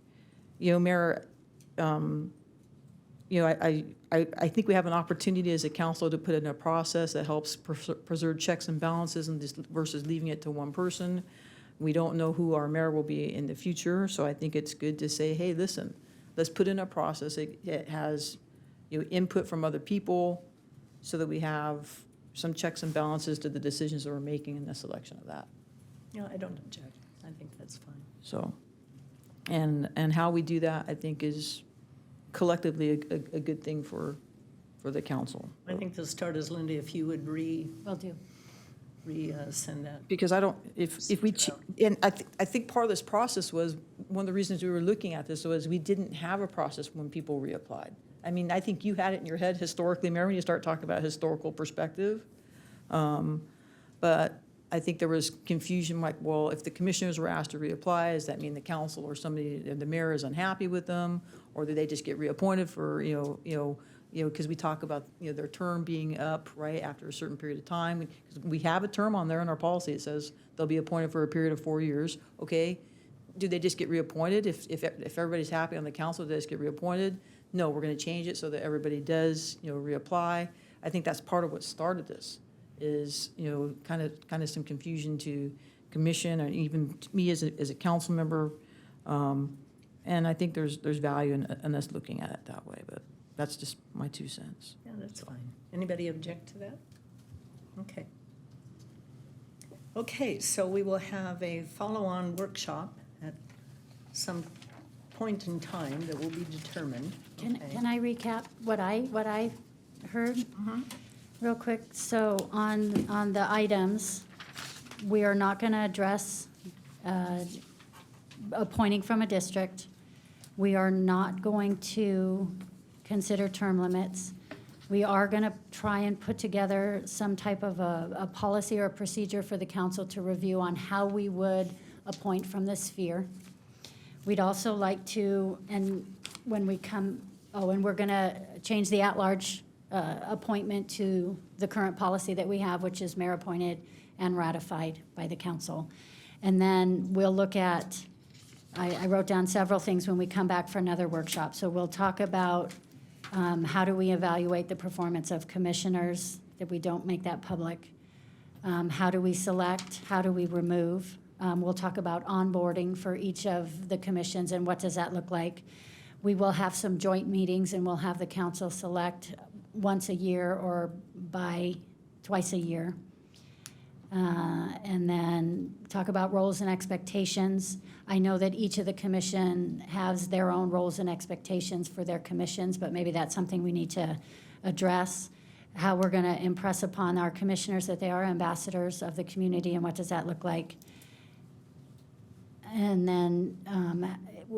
Mayor, I think we have an opportunity as a council to put in a process that helps preserve checks and balances and just versus leaving it to one person. We don't know who our mayor will be in the future, so I think it's good to say, hey, listen, let's put in a process that has, input from other people so that we have some checks and balances to the decisions that we're making in the selection of that. No, I don't object. I think that's fine. So, and how we do that, I think, is collectively a good thing for the council. I think the start is, Linda, if you would Will do. send that. Because I don't, if we, and I think part of this process was, one of the reasons we were looking at this was we didn't have a process when people reapplied. I mean, I think you had it in your head historically, Mayor, when you start talking about historical perspective. But I think there was confusion, like, well, if the commissioners were asked to reapply, does that mean the council or somebody, the mayor is unhappy with them? Or do they just get reappointed for, because we talk about, their term being up, right, after a certain period of time. 'Cause we have a term on there in our policy. It says they'll be appointed for a period of 4 years. Okay, do they just get reappointed? If everybody's happy on the council, do they just get reappointed? No, we're going to change it so that everybody does, reapply. I think that's part of what started this, is, kind of some confusion to commission, or even to me as a council member. And I think there's value in us looking at it that way, but that's just my 2 cents. Yeah, that's fine. Anybody object to that? Okay. Okay, so we will have a follow-on workshop at some point in time that will be determined. Okay. Can I recap what I heard? Real quick. So on the items, we are not going to address appointing from a district. We are not going to consider term limits. We are going to try and put together some type of a policy or a procedure for the council to review on how we would appoint from the sphere. We'd also like to, and when we come, and we're going to change the at-large appointment to the current policy that we have, which is mayor appointed and ratified by the council. And then we'll look at, I wrote down several things when we come back for another workshop. So we'll talk about how do we evaluate the performance of commissioners, that we don't make that public. How do we select? How do we remove? We'll talk about onboarding for each of the commissions and what does that look like. We will have some joint meetings and we'll have the council select once a year or by twice a year. And then talk about roles and expectations. I know that each of the commission has their own roles and expectations for their commissions, but maybe that's something we need to address. How we're going to impress upon our commissioners that they are ambassadors of the community and what does that look like. And then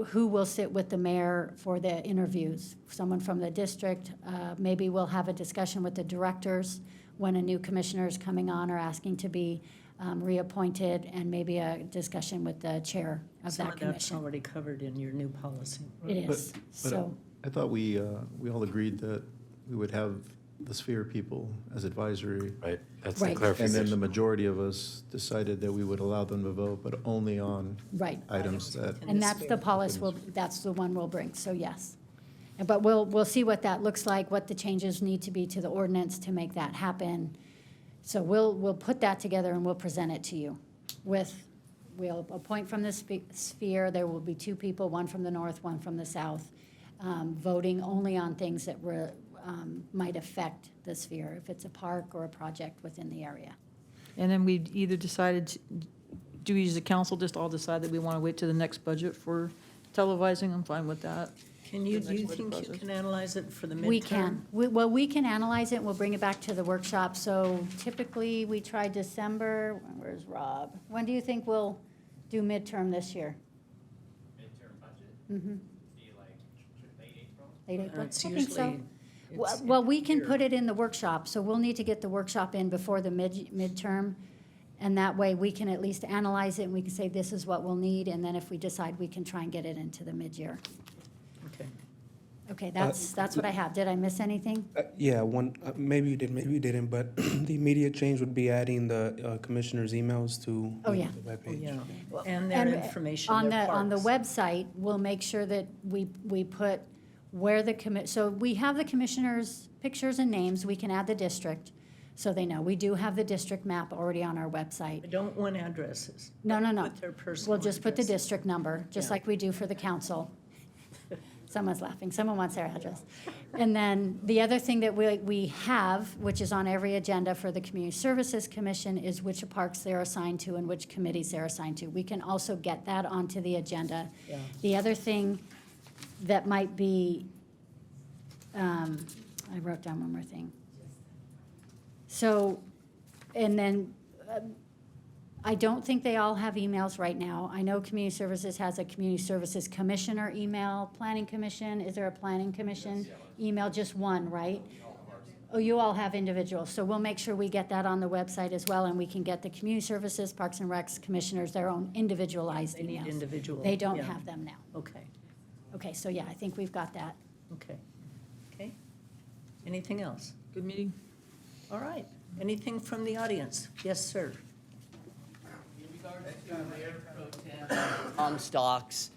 who will sit with the mayor for the interviews. Someone from the district, maybe we'll have a discussion with the directors when a new commissioner is coming on or asking to be reappointed, and maybe a discussion with the chair of Some that of that's commission. already covered in your new policy. It is, But so, I thought we all agreed that we would have the sphere people as advisory. Right, that's the Right. And clarification. then the majority of us decided that we would allow them to vote, but only on right. items that, And that's the policy, that's the one we'll bring, so yes. But we'll see what that looks like, what the changes need to be to the ordinance to make that happen. So we'll put that together and we'll present it to you we'll appoint from the sphere, there will be 2 people, one from the north, one from the south, voting only on things that might affect the sphere, if it's a park or a project within the area. And then we either decided, do we as a council just all decide that we want to wait till the next budget for televising? I'm fine with that. Do you think you can analyze it for the midterm? We can. Well, we can analyze it, and we'll bring it back to the workshop. So typically, we try December. Where's Rob? When do you think we'll do midterm this year? Midterm budget? Mm-hmm. Be like late April? Late April? It's I think so. usually. Well, we can put it in the workshop, so we'll need to get the workshop in before the midterm. And that way, we can at least analyze it, and we can say, this is what we'll need, and then if we decide, we can try and get it into the mid-year. Okay. Okay, that's what I have. Did I miss anything? Yeah, maybe you did, maybe you didn't, but the immediate change would be adding the commissioners' emails to Oh, yeah. the webpage. Yeah, and their information, On their the parks. website, we'll make sure that we put where so we have the commissioners' pictures and names, we can add the district, so they know. We do have the district map already on our I website. don't want addresses. No. Put their personal We'll just put the address. district number, just Yeah. like we do for the council. Someone's laughing, someone wants their address. And then the other thing that we have, which is on every agenda for the Community Services Commission, is which parks they're assigned to and which committees they're assigned to. We can also get that onto the agenda. Yeah. The other thing that might be, I wrote down one more thing. So, and then, I don't think they all have emails right now. I know Community Services has a Community Services Commissioner email, Planning Commission, is there a Planning Commission email? Just one, right? Oh, you all have individuals, so we'll make sure we get that on the website as well, and we can get the Community Services, Parks and Recs Commissioners their own individualized They need emails. individual. They don't yeah. have them now. Okay, Okay, so yeah, I think we've got that. okay. Okay. Anything else? Good meeting. All right. Anything from the audience? Yes, sir. In regards to Mayor Pro Tem Comstock's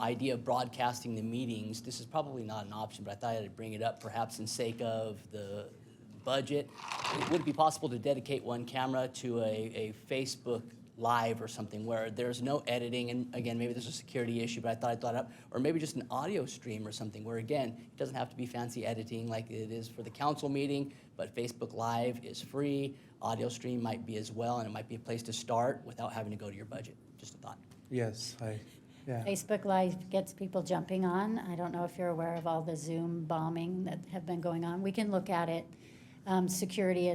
idea of broadcasting the meetings, this is probably not an option, but I thought I'd bring it up perhaps in sake of the budget. Would it be possible to dedicate one camera to a Facebook Live or something where there's no editing, and again, maybe there's a security issue, but I thought I'd thought up, or maybe just an audio stream or something where, again, it doesn't have to be fancy editing like it is for the council meeting, but Facebook Live is free, audio stream might be as well, and it might be a place to start without having to go to your budget. Just a thought. Yes, yeah. Facebook Live gets people jumping on. I don't know if you're aware of all the Zoom bombing that have been going on. We can look at it. Security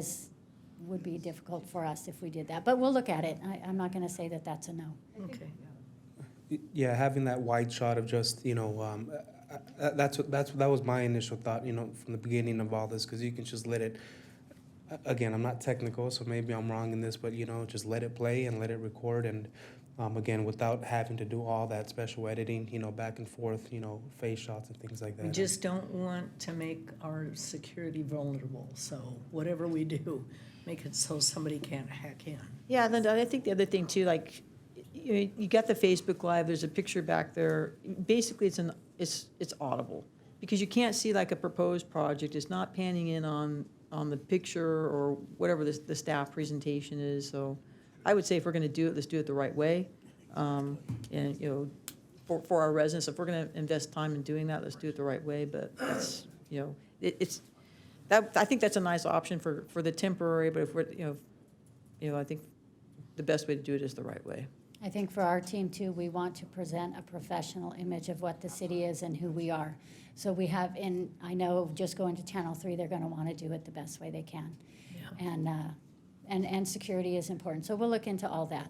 would be difficult for us if we did that, but we'll look at it. I'm not going to say that that's a no. Okay. Yeah, having that wide shot of just, that was my initial thought, from the beginning of all this, because you can just let it, again, I'm not technical, so maybe I'm wrong in this, but, just let it play and let it record, and again, without having to do all that special editing, back and forth, face shots and things like that. We just don't want to make our security vulnerable, so whatever we do, make it so somebody can't hack in. Yeah, then I think the other thing too, like, you got the Facebook Live, there's a picture back there. Basically, it's audible, because you can't see like a proposed project. It's not panning in on the picture or whatever the staff presentation is. So I would say if we're gonna do it, let's do it the right way. And, for our residents, if we're gonna invest time in doing that, let's do it the right way. But that's, I think that's a nice option for the temporary, but if we're, I think the best way to do it is the right way. I think for our team too, we want to present a professional image of what the city is and who we are. So we have, I know just going to Channel 3, they're going to want to do it the best way they can. Yeah. And security is important. So we'll look into all that.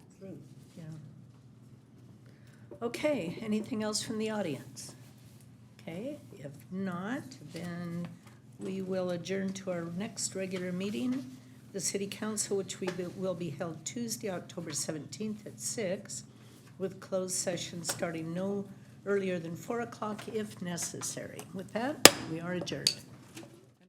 Yeah. Okay, anything else from the audience? Okay, if not, then we will adjourn to our next regular meeting, the city council, which will be held Tuesday, October 17th at 6, with closed session starting no earlier than 4 o'clock if necessary. With that, we are adjourned.